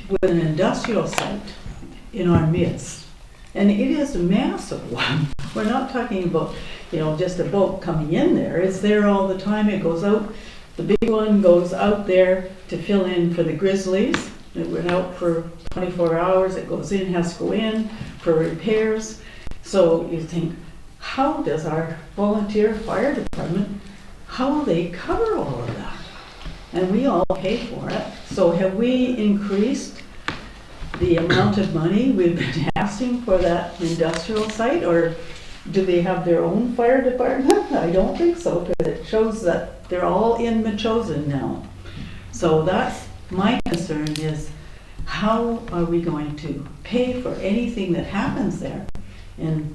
with an industrial site in our midst, and it is a massive one. We're not talking about, you know, just a boat coming in there. It's there all the time. It goes out. The big one goes out there to fill in for the Grizzlies, It went out for 24 hours, it goes in, has to go in for repairs. So you think, how does our volunteer fire department, how will they cover all of that? And we all pay for it. So have we increased the amount of money we've been asking for that industrial site, or do they have their own fire department? I don't think so, because it shows that they're all in Machosen now. So that's my concern, is how are we going to pay for anything that happens there? And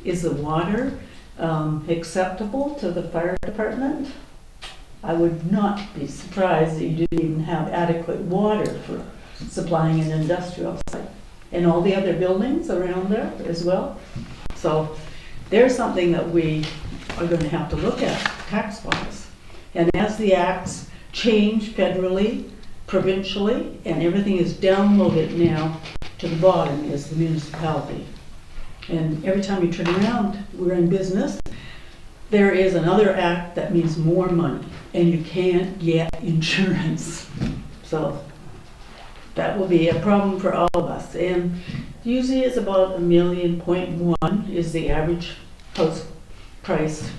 is the water acceptable to the fire department? I would not be surprised that you didn't even have adequate water for supplying an industrial site. And all the other buildings around there as well. So there's something that we are going to have to look at tax-wise. And as the acts change federally, provincially, and everything is downloaded now to the bottom is the municipality. And every time you turn around, we're in business, there is another act that means more money, and you can't get insurance. So that will be a problem for all of us. And usually it's about $1.1 million is the average house price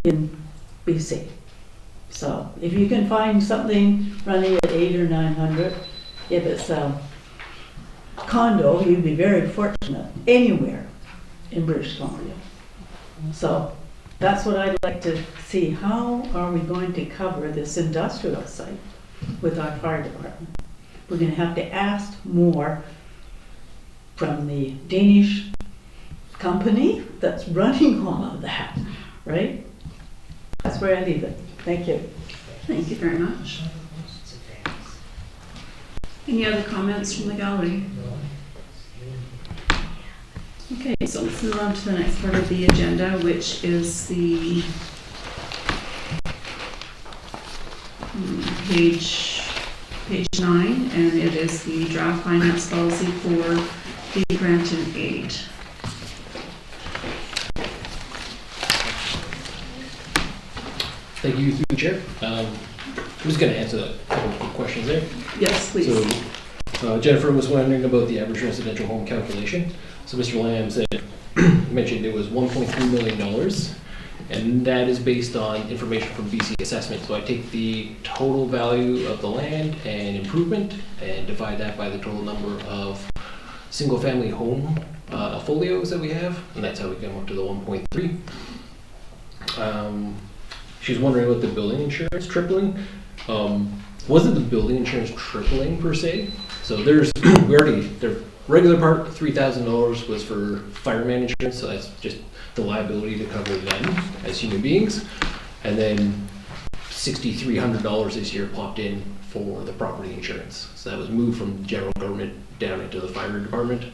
in BC. So if you can find something running at 800 or 900, if it's a condo, you'd be very fortunate anywhere in British Columbia. So that's what I'd like to see. How are we going to cover this industrial site with our fire department? We're going to have to ask more from the Danish company that's running all of that, right? That's where I leave it. Thank you. Thank you very much. Any other comments from the gallery? Okay, so let's move on to the next part of the agenda, which is the page 9, and it is the draft finance policy for the grant and aid. Thank you, through the chair. I'm just going to answer a couple of quick questions there. Yes, please. So Jennifer was wondering about the average residential home calculation. So Mr. Lamb said, mentioned it was $1.3 million, and that is based on information from BC Assessment. So I take the total value of the land and improvement and divide that by the total number of single-family home folios that we have, and that's how we come up to the 1.3. She's wondering about the building insurance tripling. Wasn't the building insurance tripling per se? So there's the regular part, $3,000 was for fireman insurance, so that's just the liability to cover them as human beings, and then $6,300 this year popped in for the property insurance. So that was moved from the general government down into the fire department.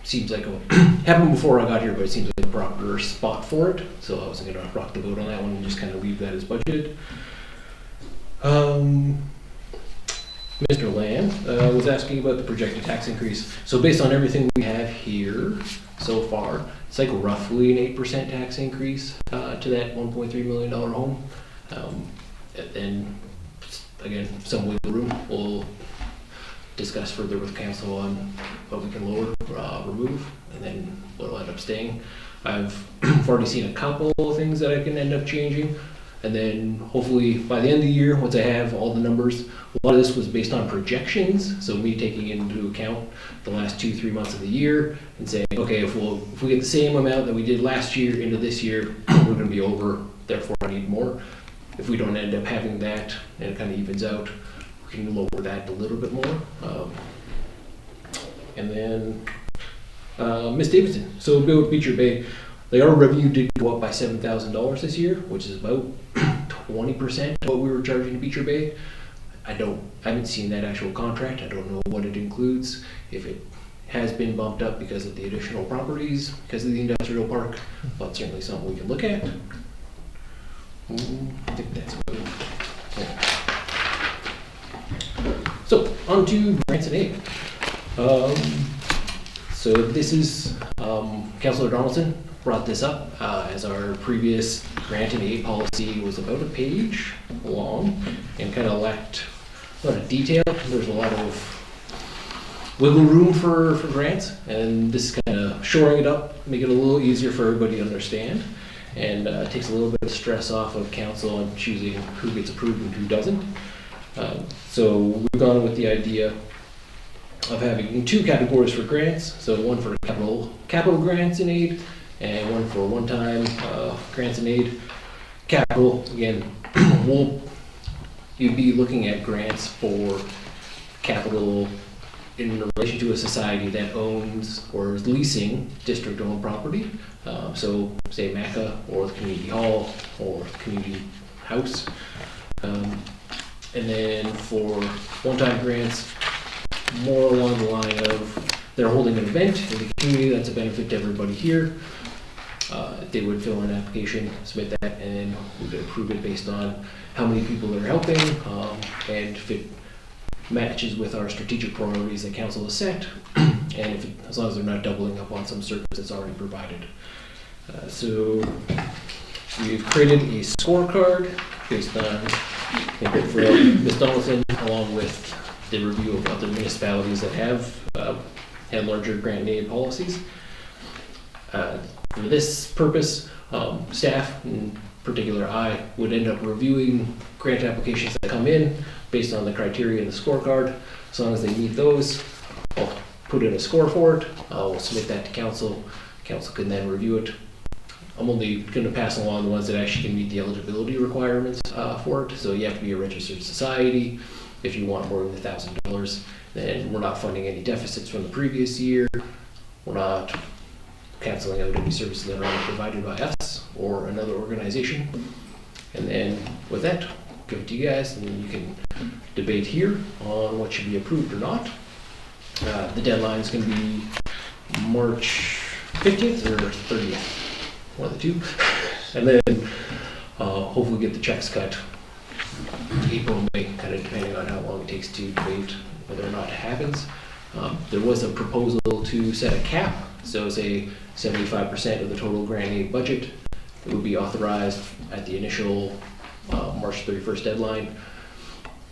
Seems like it happened before I got here, but it seems like a proper spot for it. So I wasn't going to rock the boat on that one and just kind of leave that as budgeted. Mr. Lamb was asking about the projected tax increase. So based on everything we have here so far, it's like roughly an 8% tax increase to that $1.3 million home. And again, some wiggle room. We'll discuss further with council on what we can lower, remove, and then what'll end up staying. I've already seen a couple of things that I can end up changing, and then hopefully by the end of the year, once I have all the numbers, a lot of this was based on projections, so me taking into account the last 2-3 months of the year and saying, okay, if we get the same amount that we did last year into this year, we're going to be over, therefore I need more. If we don't end up having that and it kind of evens out, we can lower that a little bit more. And then Ms. Davidson, so about Beecher Bay, our revenue did go up by $7,000 this year, which is about 20% of what we were charging to Beecher Bay. I haven't seen that actual contract. I don't know what it includes, if it has been bumped up because of the additional properties, because of the industrial park, but certainly something we can look at. I think that's about it. Yeah. So, on to grants and aid. So this is, Councillor Donaldson brought this up as our previous grant and aid policy was about a page long and kind of lacked lot of detail. There's a lot of wiggle room for grants, and this is kind of shoring it up, make it a little easier for everybody to understand, and takes a little bit of stress off of council on choosing who gets approved and who doesn't. So we've gone with the idea of having two categories for grants. So one for capital grants in aid, and one for one-time grants in aid. Capital, again, you'd be looking at grants for capital in relation to a society that owns or is leasing district-owned property. So say MACA or the community hall or the community house. And then for one-time grants, more along the line of they're holding an event in the community that's a benefit to everybody here. They would fill in an application, submit that, and we would approve it based on how many people they're helping, and if it matches with our strategic priorities that council has set, and as long as they're not doubling up on some service that's already provided. So we've created a scorecard based on for Ms. Donaldson, along with the review of other municipalities that have had larger grant and aid policies. For this purpose, staff, in particular I, would end up reviewing grant applications that come in based on the criteria in the scorecard. As long as they meet those, I'll put in a score for it. I'll submit that to council. Council can then review it. I'm only going to pass along the ones that actually can meet the eligibility requirements for it. So you have to be a registered society. If you want more than $1,000, then we're not funding any deficits from the previous year. We're not canceling out any services that are already provided by us or another organization. And then with that, give it to you guys, and you can debate here on what should be approved or not. The deadline is going to be March 50th or 30th, one of the two. And then hopefully get the checks cut April, May, kind of depending on how long it takes to debate whether or not it happens. There was a proposal to set a cap, so say 75% of the total grant aid budget. It would be authorized at the initial March 31st deadline.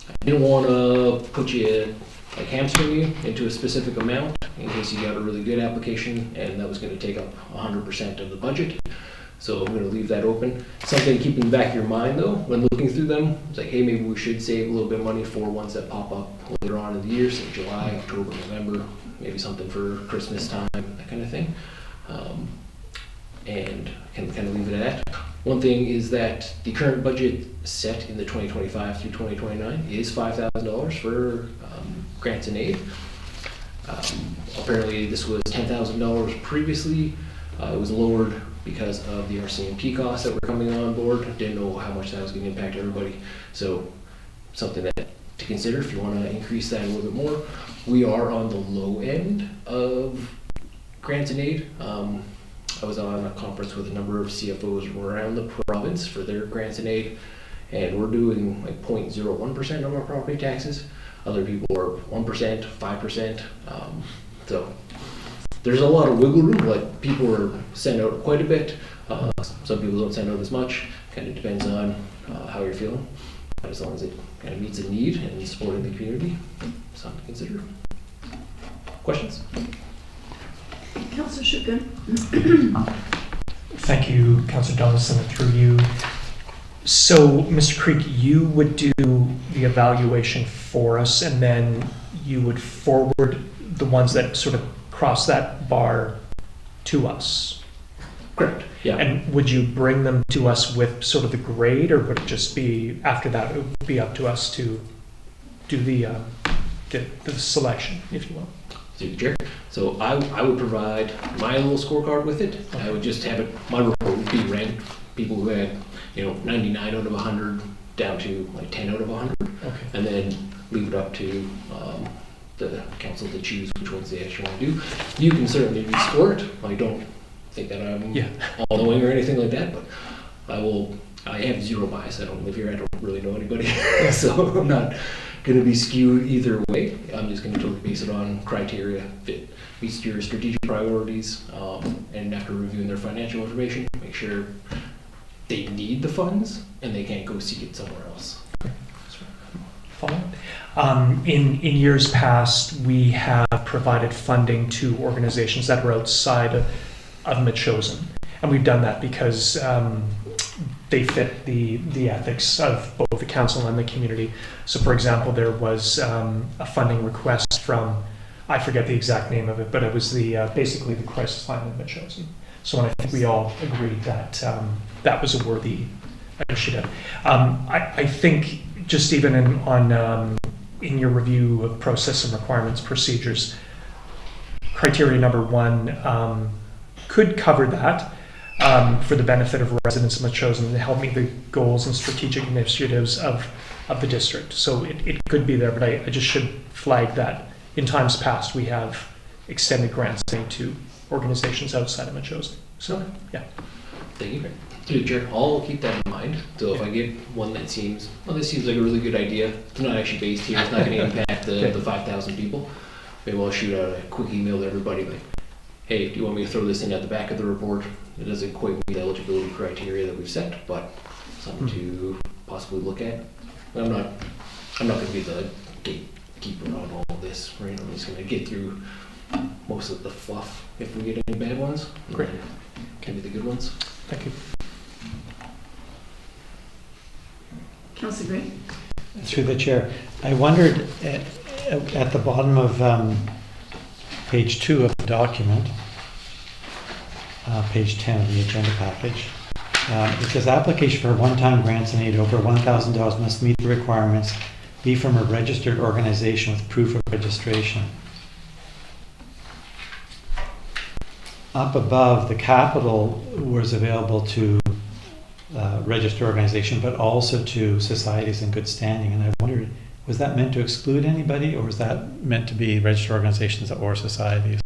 I didn't want to put you, like hamstring you into a specific amount in case you got a really good application and that was going to take up 100% of the budget. So I'm going to leave that open. Something to keep in the back of your mind though, when looking through them, it's like, hey, maybe we should save a little bit of money for ones that pop up later on in the year, say July, October, November, maybe something for Christmas time, that kind of thing. And I can kind of leave it at that. One thing is that the current budget set in the 2025 through 2029 is $5,000 for grants and aid. Apparently this was $10,000 previously. It was lowered because of the RCMP costs that were coming on board. Didn't know how much that was going to impact everybody. So something that to consider if you want to increase that a little bit more. We are on the low end of grants and aid. I was on a conference with a number of CFOs around the province for their grants and aid, and we're doing like 0.01% of our property taxes. Other people are 1%, 5%. So there's a lot of wiggle room. Like people are sent out quite a bit. Some people don't send out as much. Kind of depends on how you're feeling. But as long as it kind of meets a need and supporting the community, something to consider. Questions? Councillor Shukin. Thank you, Councillor Donaldson, and through you. So, Mr. Creek, you would do the evaluation for us, and then you would forward the ones that sort of cross that bar to us. Correct. Yeah. And would you bring them to us with sort of the grade, or would it just be after that it would be up to us to do the selection, if you will? So I would provide my little scorecard with it. Okay. I would just have it. My report would be ranked people who had 99 out of 100 down to like 10 out of 100, okay. And then leave it up to the council to choose which ones they actually want to do. You can certainly rescore it. I don't think that I'm all knowing or anything like that, but I have zero bias. I don't live here. I don't really know anybody, so I'm not going to be skewed either way. I'm just going to totally base it on criteria, fit meets your strategic priorities, and after reviewing their financial information, make sure they need the funds and they can't go seek it somewhere else. follow. In years past, we have provided funding to organizations that are outside of Metchosin. And we've done that because they fit the ethics of both the council and the community. So for example, there was a funding request from, I forget the exact name of it, but it was basically the crisis line in Metchosin. So I think we all agreed that that was a worthy initiative. I think just even in your review of process and requirements procedures, criteria number 1 could cover that for the benefit of residents of Metchosin to help meet the goals and strategic initiatives of the district. So it could be there, but I just should flag that in times past we have extended grants to organizations outside of Metchosin. So, yeah. Thank you. Through the chair, I'll keep that in mind. So if I get one that seems, well, this seems like a really good idea, it's not actually based here, it's not going to impact the 5,000 people, maybe I'll shoot out a quick email to everybody like, hey, do you want me to throw this in at the back of the report? It doesn't quite meet the eligibility criteria that we've set, but something to possibly look at. I'm not going to be the gatekeeper on all of this, right? I'm just going to get through most of the fluff if we get any bad ones. Great. Give me the good ones. Thank you. Councillor Gray? Through the chair, I wondered at the bottom of page 2 of the document, page 10 of the agenda package, it says application for one-time grants and aid over $1,000 must meet the requirements, be from a registered organization with proof of registration. Up above, the capital was available to registered organization, but also to societies in good standing. And I wondered, was that meant to exclude anybody, or was that meant to be registered organizations or societies?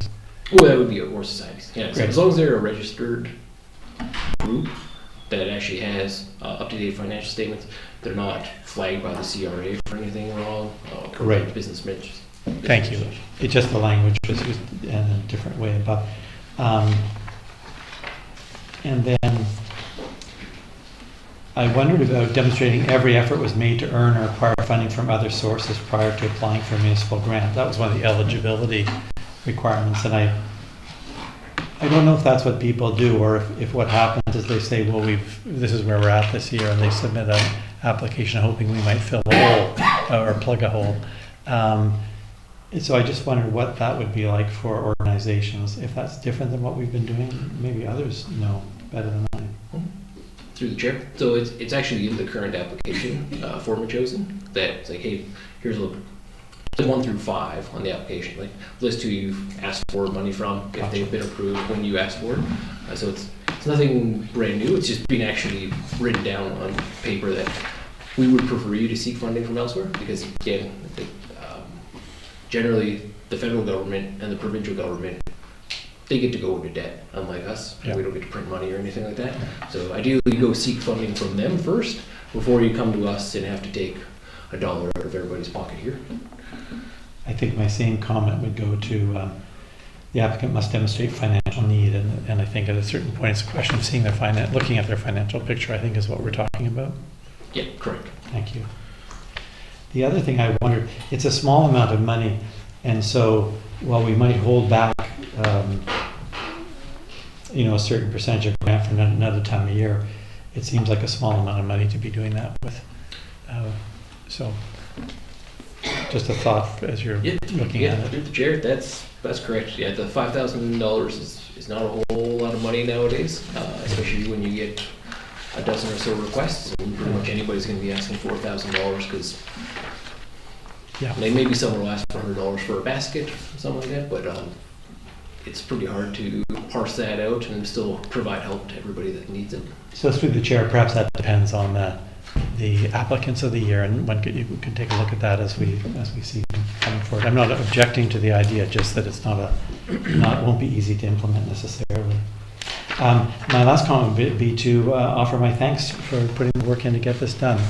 Well, that would be or societies. Yeah, so Great. as long as they're a registered group that actually has up-to-date financial statements, they're not flagged by the CRA for anything wrong. Great. Business measures. Thank you. It's just the language was used in a different way above. And then I wondered about demonstrating every effort was made to earn or acquire funding from other sources prior to applying for a municipal grant. That was one of the eligibility requirements, and I don't know if that's what people do, or if what happens is they say, well, this is where we're at this year, and they submit an application hoping we might fill a hole or plug a hole. So I just wondered what that would be like for organizations, if that's different than what we've been doing. Maybe others know better than I. Through the chair. So it's actually in the current application for Metchosin that it's like, hey, here's a 1 through 5 on the application. Like list who you've asked for money from, if they've been approved when you asked for it. So it's nothing brand new. It's just been actually written down on paper that we would prefer you to seek funding from elsewhere because again, generally the federal government and the provincial government, they get to go into debt, unlike us. Yeah. We don't get to print money or anything like that. So ideally, you go seek funding from them first before you come to us and have to take $1 out of everybody's pocket here. I think my same comment would go to the applicant must demonstrate financial need, and I think at a certain point it's a question of seeing their looking at their financial picture, I think is what we're talking about. Yeah, correct. Thank you. The other thing I wondered, it's a small amount of money, and so while we might hold back a certain percentage of grant for another time of year, it seems like a small amount of money to be doing that with. So just a thought as you're looking at it. Through the chair, that's correct. Yeah, the $5,000 is not a whole lot of money nowadays, especially when you get a dozen or so requests. And pretty much anybody's going to be asking for $1,000 because maybe someone will ask for $100 for a basket or something like that, but it's pretty hard to parse that out and still provide help to everybody that needs it. So through the chair, perhaps that depends on the applicants of the year, and you can take a look at that as we see them coming forward. I'm not objecting to the idea, just that it's won't be easy to implement necessarily. My last comment would be to offer my thanks for putting the work in to get this done.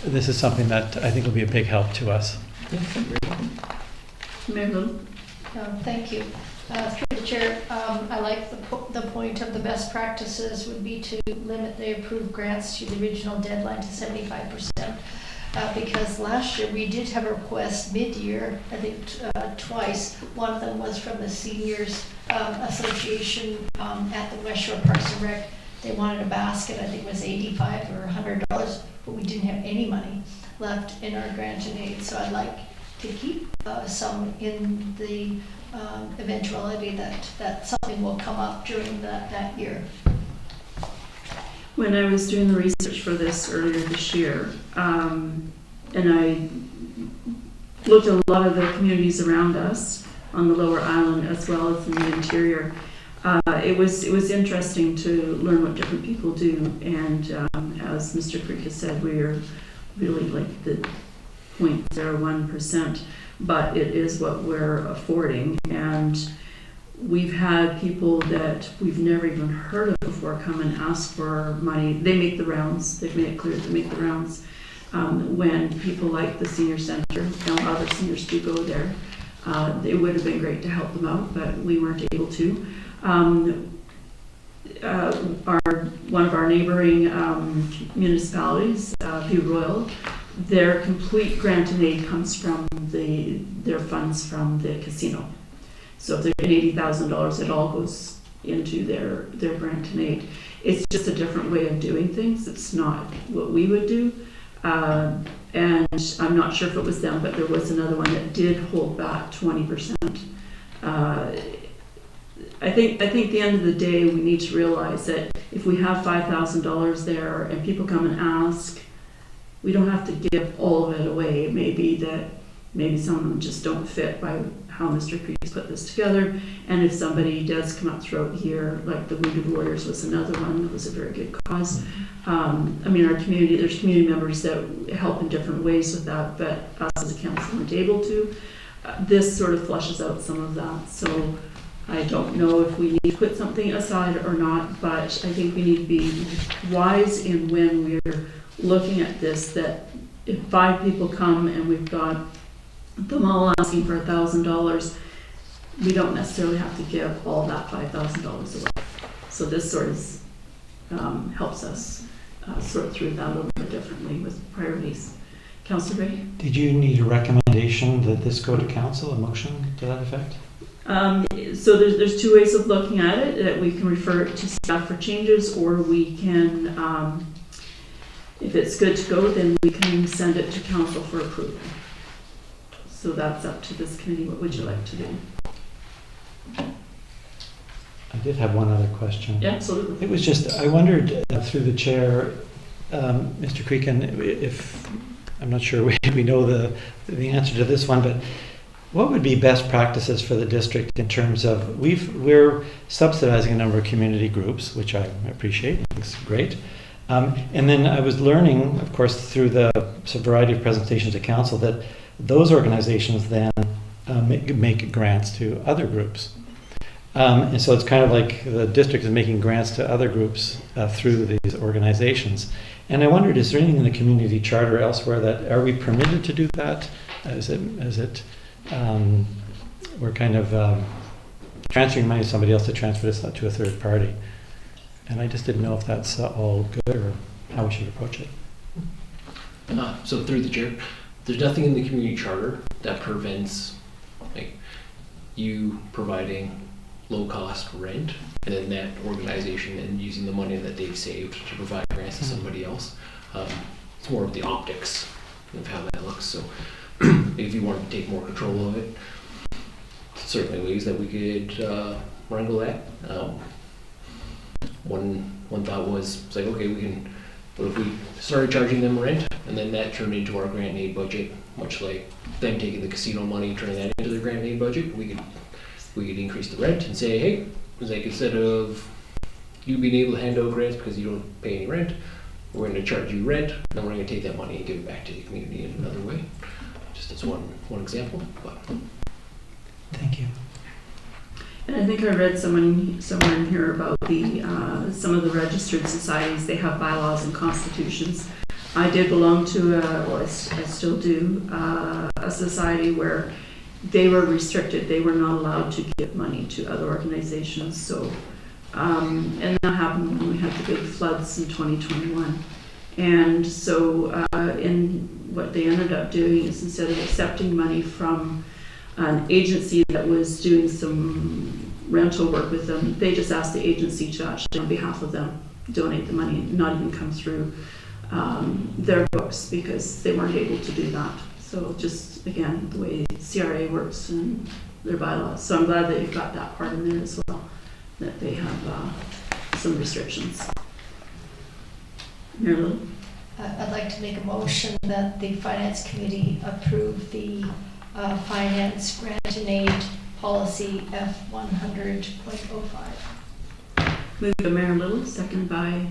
This is something that I think will be a big help to us. Mayor Little? Thank you. Through the chair, I like the point of the best practices would be to limit the approved grants to the original deadline to 75%. because last year we did have a request mid-year, I think twice. One of them was from the Seniors Association at the West Shore Parks and Rec. They wanted a basket, I think it was $85 or $100, but we didn't have any money left in our grant and aid. So I'd like to keep some in the eventuality that something will come up during that year. When I was doing the research for this earlier this year, and I looked at a lot of the communities around us on the Lower Island as well as in the interior, it was interesting to learn what different people do. And as Mr. Creek has said, we're really like the 0.01%, but it is what we're affording. And we've had people that we've never even heard of before come and ask for money. They make the rounds. They've made it clear to make the rounds. When people like the senior center, and other seniors do go there, it would have been great to help them out, but we weren't able to. One of our neighboring municipalities, View Royal, their complete grant and aid comes from their funds from the casino. So if they're getting $80,000, it all goes into their grant and aid. It's just a different way of doing things. It's not what we would do. And I'm not sure if it was them, but there was another one that did hold back 20%. I think at the end of the day, we need to realize that if we have $5,000 there and people come and ask, we don't have to give all of it away. It may be that maybe some of them just don't fit by how Mr. Creek's put this together. And if somebody does come up throughout the year, like the Wounded Warriors was another one that was a very good cause. I mean, our community, there's community members that help in different ways with that, but us as a council weren't able to. This sort of flushes out some of that. So I don't know if we need to put something aside or not, but I think we need to be wise in when we're looking at this, that if 5 people come and we've got them all asking for $1,000, we don't necessarily have to give all that $5,000 away. So this sort of helps us sort through that a little bit differently with priorities. Councillor Ray? Did you need a recommendation that this go to council, a motion to that effect? So there's 2 ways of looking at it, that we can refer it to staff for changes, or we can, if it's good to go, then we can send it to council for approval. So that's up to this committee. What would you like to do? I did have one other question. Yeah, absolutely. It was just, I wondered through the chair, Mr. Creekin, if, I'm not sure we know the answer to this one, but what would be best practices for the district in terms of, we're subsidizing a number of community groups, which I appreciate, it's great. And then I was learning, of course, through the variety of presentations at council, that those organizations then make grants to other groups. And so it's kind of like the district is making grants to other groups through these organizations. And I wondered, is there anything in the community charter elsewhere that, are we permitted to do that? We're kind of transferring money to somebody else to transfer this to a third party. And I just didn't know if that's all good or how we should approach it. So through the chair, there's nothing in the community charter that prevents you providing low-cost rent, and then that organization and using the money that they've saved to provide grants to somebody else. It's more of the optics of how that looks. So if you wanted to take more control of it, certainly ways that we could wrangle that. One thought was, it's like, okay, what if we started charging them rent, and then that turned into our grant and aid budget, much like them taking the casino money, turning that into their grant and aid budget. We could increase the rent and say, hey, like, instead of you being able to hand out grants because you don't pay any rent, we're going to charge you rent, and then we're going to take that money and give it back to the community in another way. Just as one example. But. Thank you. And I think I read somewhere in here about the some of the registered societies. They have bylaws and constitutions. I did belong to, I still do, a society where they were restricted. They were not allowed to give money to other organizations. So, and that happened when we had the big floods in 2021. And so what they ended up doing is, instead of accepting money from an agency that was doing some rental work with them, they just asked the agency to actually, on behalf of them, donate the money, not even come through their books, because they weren't able to do that. So just, again, the way CRA works and their bylaws. So I'm glad that you've got that part in there as well, that they have some restrictions. Mayor Lily? I'd like to make a motion that the Finance Committee approve the Finance Grant and Aid Policy F100.05. Moved by Mayor Little, second by,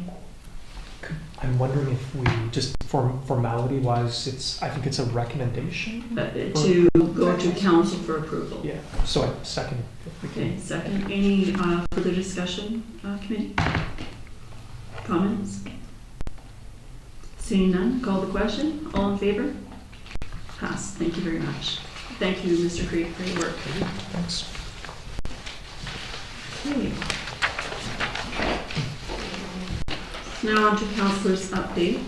I'm wondering if we, just formality wise, I think it's a recommendation? to go to council for approval. Yeah, so I second. If we can. Okay, second. Any further discussion, committee? Comments? Seeing none, call the question. All in favor? Pass. Thank you very much. Thank you, Mr. Creek, for your work. Thanks. Okay. Now on to Councillor's update.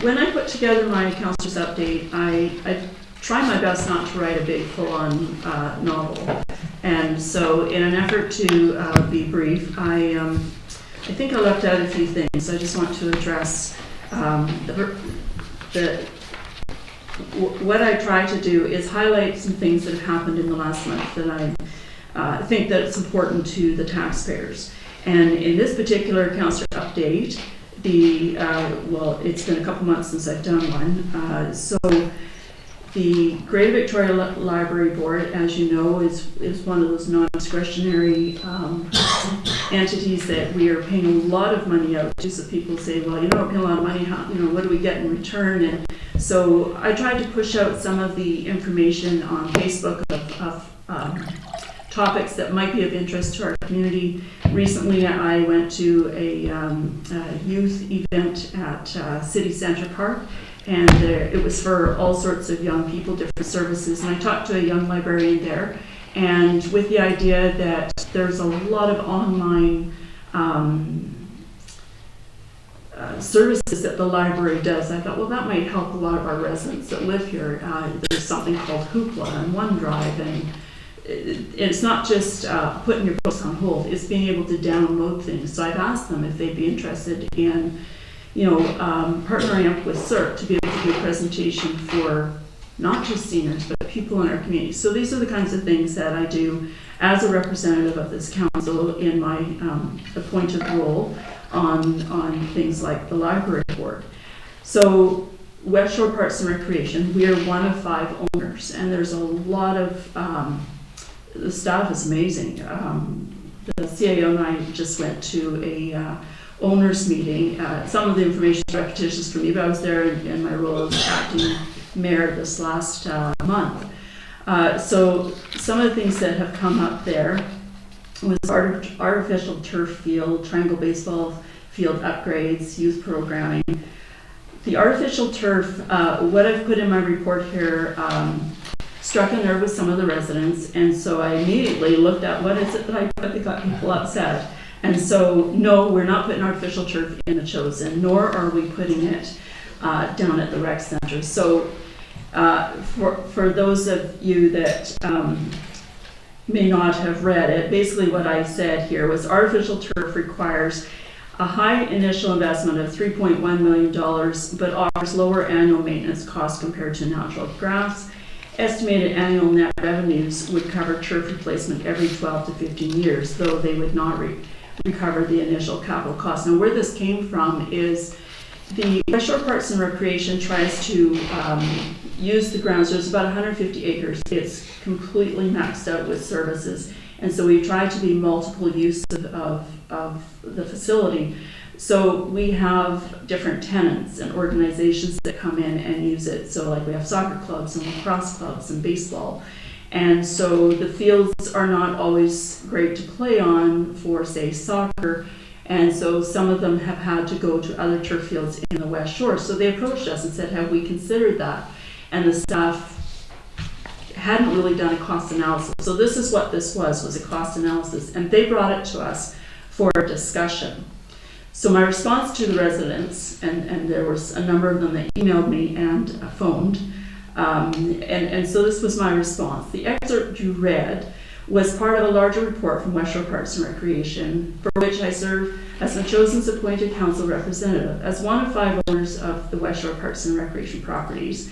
When I put together my Councillor's update, I try my best not to write a big full-on novel. And so in an effort to be brief, I think I left out a few things. I just want to address what I try to do is highlight some things that have happened in the last month that I think that it's important to the taxpayers. And in this particular councillor update, well, it's been a couple months since I've done one. So the Greater Victoria Library Board, as you know, is one of those non-discretionary entities that we are paying a lot of money out to. So people say, well, we're paying a lot of money, what do we get in return? And so I tried to push out some of the information on Facebook of topics that might be of interest to our community. Recently, I went to a youth event at City Centre Park, and it was for all sorts of young people, different services. And I talked to a young librarian there, and with the idea that there's a lot of online services that the library does, I thought, well, that might help a lot of our residents that live here. There's something called Hoopla and OneDrive, and it's not just putting your books on hold, it's being able to download things. So I've asked them if they'd be interested in partnering up with CERT to be able to do a presentation for not just seniors, but people in our community. So these are the kinds of things that I do as a representative of this council in my appointed role on things like the library board. So West Shore Parks and Recreation, we are one of 5 owners, and there's a lot of, the staff is amazing. The CIO and I just went to a owners meeting. Some of the information is repetitious for me, but I was there in my role as acting mayor this last month. So some of the things that have come up there was artificial turf field, triangle baseball field upgrades, youth programming. The artificial turf, what I've put in my report here, struck a nerve with some of the residents, and so I immediately looked at what is it that I put that got people upset. And so, no, we're not putting artificial turf in the Chosen, nor are we putting it down at the rec center. So for those of you that may not have read it, basically what I said here was artificial turf requires a high initial investment of $3.1 million, but offers lower annual maintenance costs compared to natural grass. Estimated annual net revenues would cover turf replacement every 12 to 15 years, though they would not recover the initial capital cost. Now, where this came from is the West Shore Parks and Recreation tries to use the grounds. There's about 150 acres. It's completely maxed out with services. And so we try to be multiple use of the facility. So we have different tenants and organizations that come in and use it. So like we have soccer clubs and lacrosse clubs and baseball. And so the fields are not always great to play on for, say, soccer. And so some of them have had to go to other turf fields in the West Shore. So they approached us and said, have we considered that? And the staff hadn't really done a cost analysis. So this is what this was a cost analysis. And they brought it to us for discussion. So my response to the residents, and there was a number of them that emailed me and phoned, and so this was my response. The excerpt you read was part of a larger report from West Shore Parks and Recreation, for which I serve as Machosen's appointed council representative. As one of 5 owners of the West Shore Parks and Recreation properties,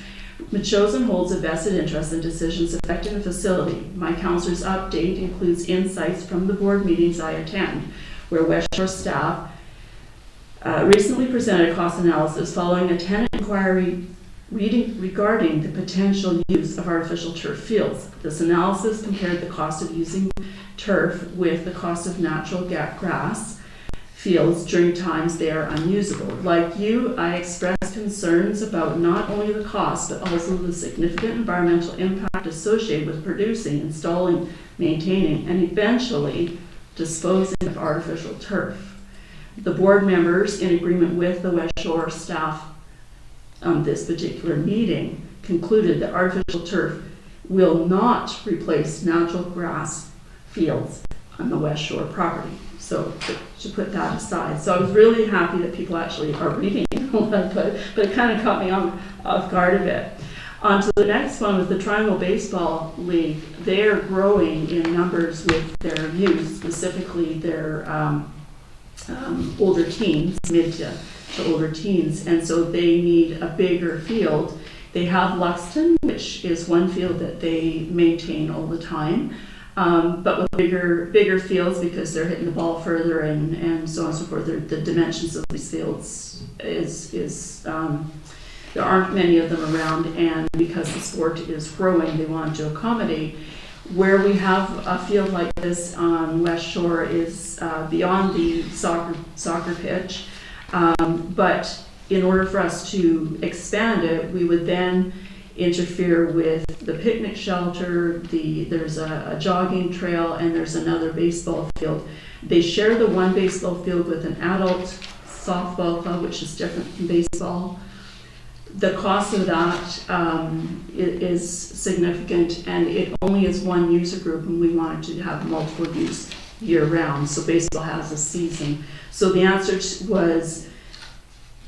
Machosen holds a vested interest in decisions affecting the facility. My councilor's update includes insights from the board meetings I attend, where West Shore staff recently presented a cost analysis following a tenant inquiry regarding the potential use of artificial turf fields. This analysis compared the cost of using turf with the cost of natural grass fields during times they are unusable. Like you, I expressed concerns about not only the cost, but also the significant environmental impact associated with producing, installing, maintaining, and eventually disposing of artificial turf. The board members, in agreement with the West Shore staff on this particular meeting, concluded that artificial turf will not replace natural grass fields on the West Shore property. So to put that aside. So I was really happy that people actually are reading but it kind of caught me off guard a bit. On to the next one with the Triangle Baseball League. They're growing in numbers with their youth, specifically their older teens, mid to older teens, and so they need a bigger field. They have Luxton, which is one field that they maintain all the time, but with bigger fields because they're hitting the ball further and so on and so forth. The dimensions of these fields is there aren't many of them around, and because the sport is growing, they want to accommodate. Where we have a field like this on West Shore is beyond the soccer pitch. But in order for us to expand it, we would then interfere with the picnic shelter, there's a jogging trail, and there's another baseball field. They share the one baseball field with an adult softball club, which is different from baseball. The cost of that is significant, and it only is one user group, and we wanted to have multiple use year-round, so baseball has a season. So the answer was,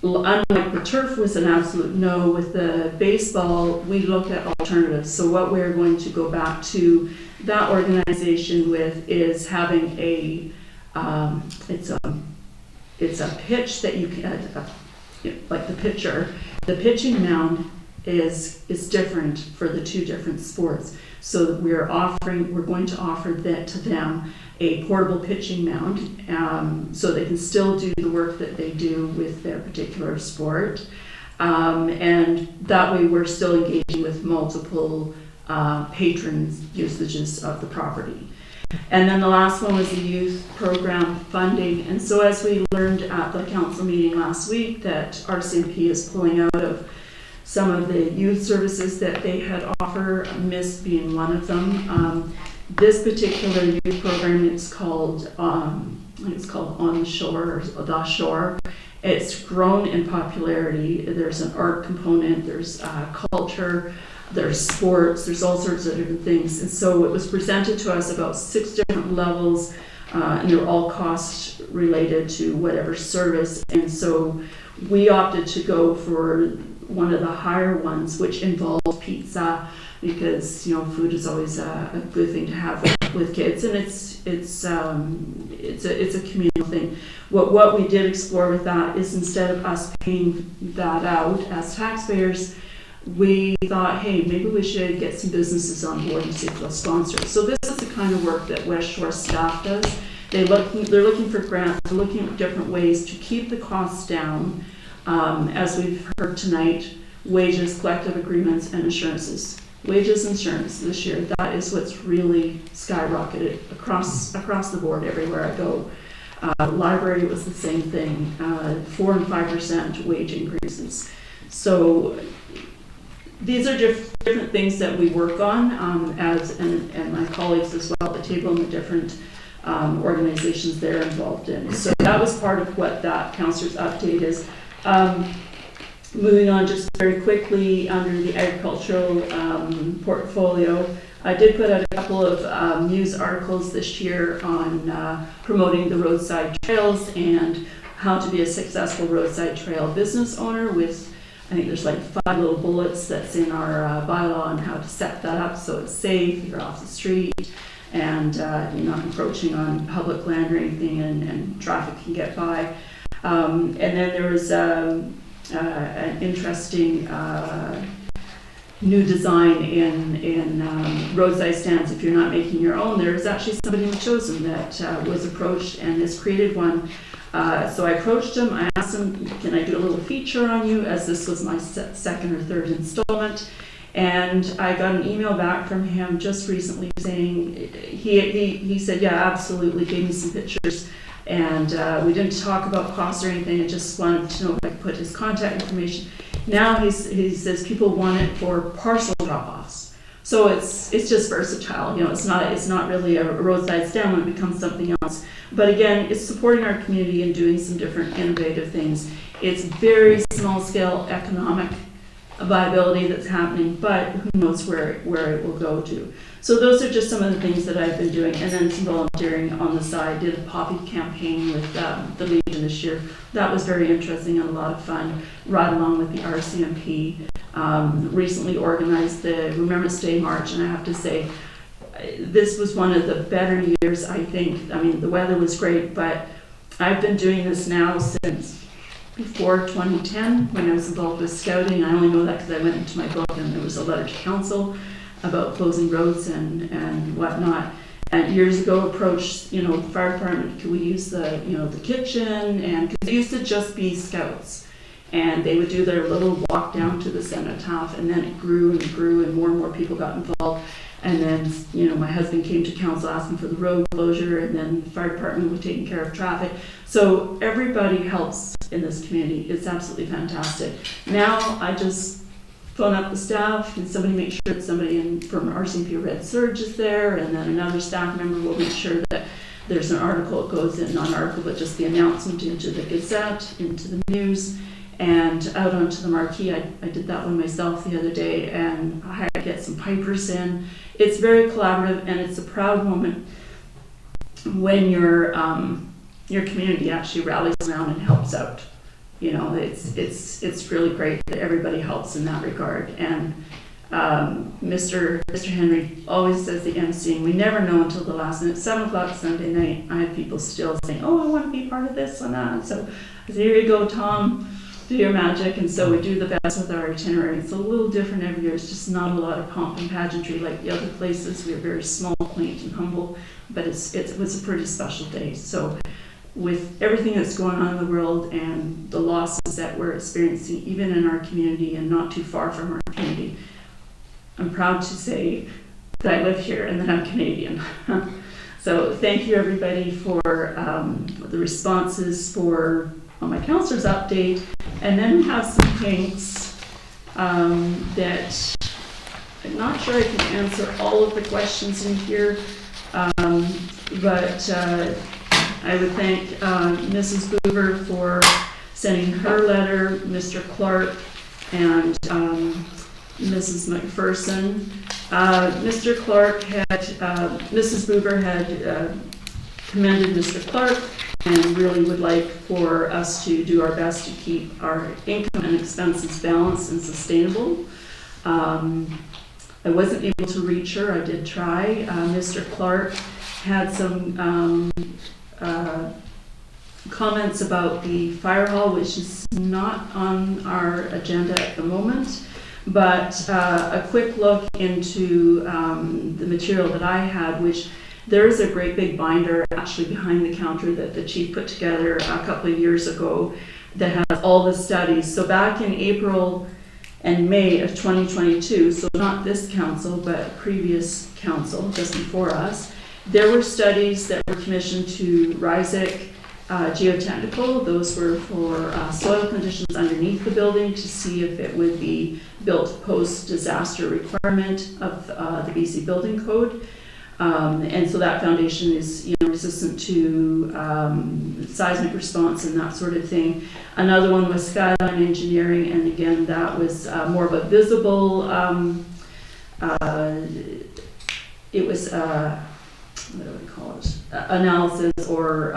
unlike the turf was an absolute no. With the baseball, we looked at alternatives. So what we're going to go back to that organization with is having it's a pitch that you can, like the pitcher. The pitching mound is different for the 2 different sports. So we're going to offer that to them, a portable pitching mound, so they can still do the work that they do with their particular sport. And that way we're still engaging with multiple patrons' usages of the property. And then the last one was the youth program funding. And so as we learned at the council meeting last week, that RCMP is pulling out of some of the youth services that they had offered, MIST being one of them. This particular youth program, it's called On the Shore, or The Shore. It's grown in popularity. There's an art component, there's culture, there's sports, there's all sorts of different things. And so it was presented to us about 6 different levels, and they're all cost related to whatever service. And so we opted to go for one of the higher ones, which involves pizza, because food is always a good thing to have with kids, and it's a communal thing. What we did explore with that is, instead of us paying that out as taxpayers, we thought, hey, maybe we should get some businesses on board and see if they'll sponsor it. So this is the kind of work that West Shore staff does. They're looking for grants, they're looking at different ways to keep the costs down. As we've heard tonight, wages, collective agreements, and insurances. Wages, insurance this year, that is what's really skyrocketed across the board everywhere I go. Library was the same thing, 4 and 5% wage increases. So these are different things that we work on and my colleagues as well at the table, and the different organizations they're involved in. So that was part of what that councillor's update is. Moving on just very quickly, under the agricultural portfolio, I did put out a couple of news articles this year on promoting the roadside trails and how to be a successful roadside trail business owner with, I think there's like 5 little bullets that's in our bylaw on how to set that up so it's safe, you're off the street, and you're not encroaching on public land or anything, and traffic can get by. And then there was an interesting new design in roadside stands. If you're not making your own, there's actually somebody in Chosen that was approached and has created one. So I approached him, I asked him, can I do a little feature on you, as this was my second or third installment. And I got an email back from him just recently saying, he said, yeah, absolutely, gave me some pictures. And we didn't talk about costs or anything, I just wanted to know if I could put his contact information. Now he says people want it for parcel drop-offs. So it's just versatile, you know, it's not really a roadside stand when it becomes something else. But again, it's supporting our community and doing some different innovative things. It's very small scale economic viability that's happening, but who knows where it will go to. So those are just some of the things that I've been doing, and then some volunteering on the side. Did a poppy campaign with the Legion this year. That was very interesting and a lot of fun, right along with the RCMP. Recently organized the Remembrance Day March, and I have to say, this was one of the better years, I think. I mean, the weather was great, but I've been doing this now since before 2010, when I was involved with scouting. I only know that because I went into my book and there was a letter to council about closing roads and whatnot. And years ago approached, the fire department, could we use the kitchen? And because it used to just be scouts. And they would do their little walk down to the cenotaph, and then it grew and grew, and more people got involved. And then, my husband came to council asking for the road closure, and then the fire department was taking care of traffic. So everybody helps in this community. It's absolutely fantastic. Now I just phone up the staff, and somebody make sure that somebody from RCMP Red Surge is there, and then another staff member will make sure that there's an article, it goes in, not an article, but just the announcement into the Gazette, into the news, and out onto the marquee. I did that one myself the other day, and I had to get some pipers in. It's very collaborative, and it's a proud moment when your community actually rallies around and helps out. It's really great that everybody helps in that regard. And Mr. Henry always says the emceeing. We never know until the last minute. 7 o'clock Sunday night, I had people still saying, "Oh, I want to be part of this and that." So I said, "Here you go, Tom. Do your magic." And so we do the best with our itinerary. It's a little different every year. It's just not a lot of pomp and pageantry like the other places. We're very small, quaint, and humble, but it was a pretty special day. So with everything that's going on in the world and the losses that we're experiencing, even in our community and not too far from our community, I'm proud to say that I live here and that I'm Canadian. So thank you everybody for the responses for my councillor's update. And then we have some things that I'm not sure I can answer all of the questions in here, but I would thank Mrs. Boover for sending her letter, Mr. Clark, and Mrs. McPherson. Mr. Clark Mrs. Boover had commended Mr. Clark and really would like for us to do our best to keep our income and expenses balanced and sustainable. I wasn't able to reach her. I did try. Mr. Clark had some comments about the fire hall, which is not on our agenda at the moment, but a quick look into the material that I had, which there is a great big binder actually behind the counter that the chief put together a couple of years ago that has all the studies. So back in April and May of 2022, so not this council, but previous council just before us, there were studies that were commissioned to RISEC geotechnical. Those were for soil conditions underneath the building to see if it would be built post-disaster requirement of the BC Building Code. And so that foundation is resistant to seismic response and that sort of thing. Another one was Skyline Engineering, and again that was more of a visible, it was what do we call it? Analysis or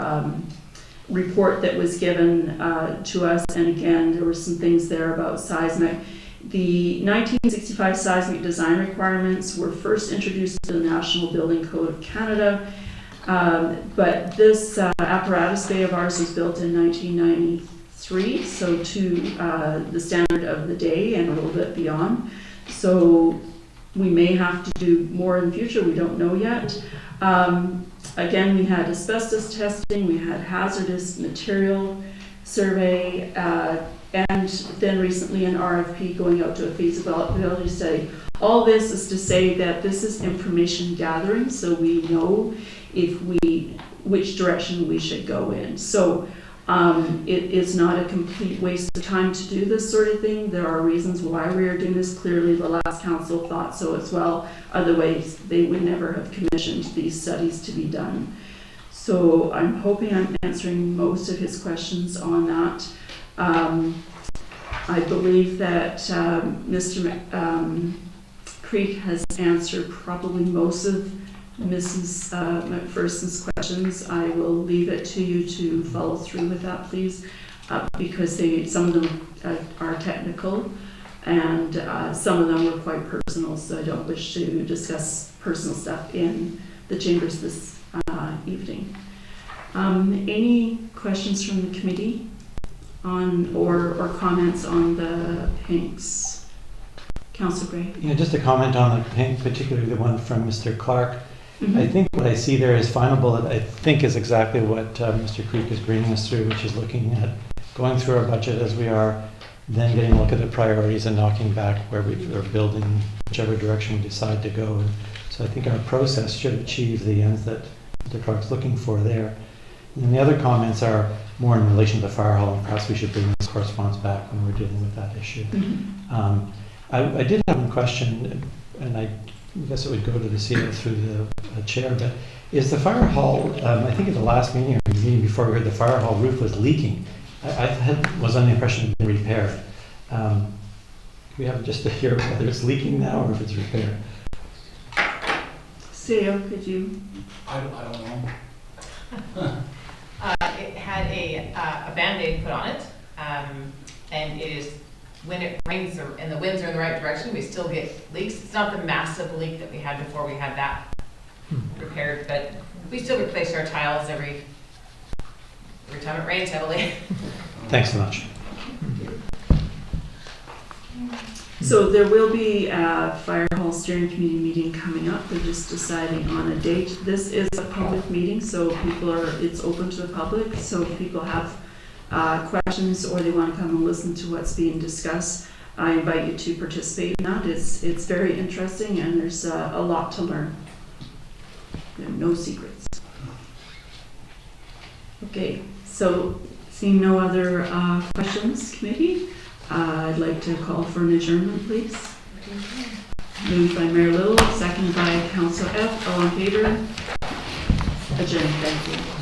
report that was given to us, and again, there were some things there about seismic. The 1965 seismic design requirements were first introduced to the National Building Code of Canada, but this apparatus bay of ours was built in 1993, so to the standard of the day and a little bit beyond. So we may have to do more in the future, we don't know yet. Again, we had asbestos testing, we had hazardous material survey, and then recently an RFP going out to a feasibility study. All this is to say that this is information gathering, so we know which direction we should go in. So it is not a complete waste of time to do this sort of thing. There are reasons why we are doing this. Clearly, the last council thought so as well. Otherwise, they would never have commissioned these studies to be done. So I'm hoping I'm answering most of his questions on that. I believe that Mr. Creek has answered probably most of Mrs. McPherson's questions. I will leave it to you to follow through with that, please, because some of them are technical and some of them were quite personal, so I don't wish to discuss personal stuff in the chambers this evening. Any questions from the committee on or comments on the Hanks? Councillor Gray? Yeah, just a comment on the Hank, particularly the one from Mr. Clark. Mm-hmm. I think what I see there is final bullet, I think is exactly what Mr. Creek is bringing us through, which is looking at going through our budget as we are, then getting a look at the priorities and knocking back where we are building whichever direction we decide to go. And so I think our process should achieve the ends that Mr. Clark's looking for there. And then the other comments are more in relation to the fire hall, and perhaps we should bring this correspondence back when we're dealing with that issue. Mm-hmm. I did have one question, and I guess it would go to the CEO through the chair, but is the fire hall, I think at the last meeting or the meeting before we heard the fire hall roof was leaking. I was under the impression it had been repaired. We have just to hear whether it's leaking now or if it's repaired. CEO, could you? I don't know. It had a Band-Aid put on it, and it is, when it rains and the winds are in the right direction, we still get leaks. It's not the massive leak that we had before we had that repaired, but we still replace our tiles every time it rains heavily. Thanks so much. So there will be a fire hall steering committee meeting coming up. They're just deciding on a date. This is a public meeting, so it's open to the public. So if people have questions or they want to come and listen to what's being discussed, I invite you to participate in that. It's very interesting and there's a lot to learn. There are no secrets. Okay, so seeing no other questions, committee, I'd like to call for an adjournment, please. Moved by Mayor Little, seconded by Councillor F. All in favor? Adjourned. Thank you.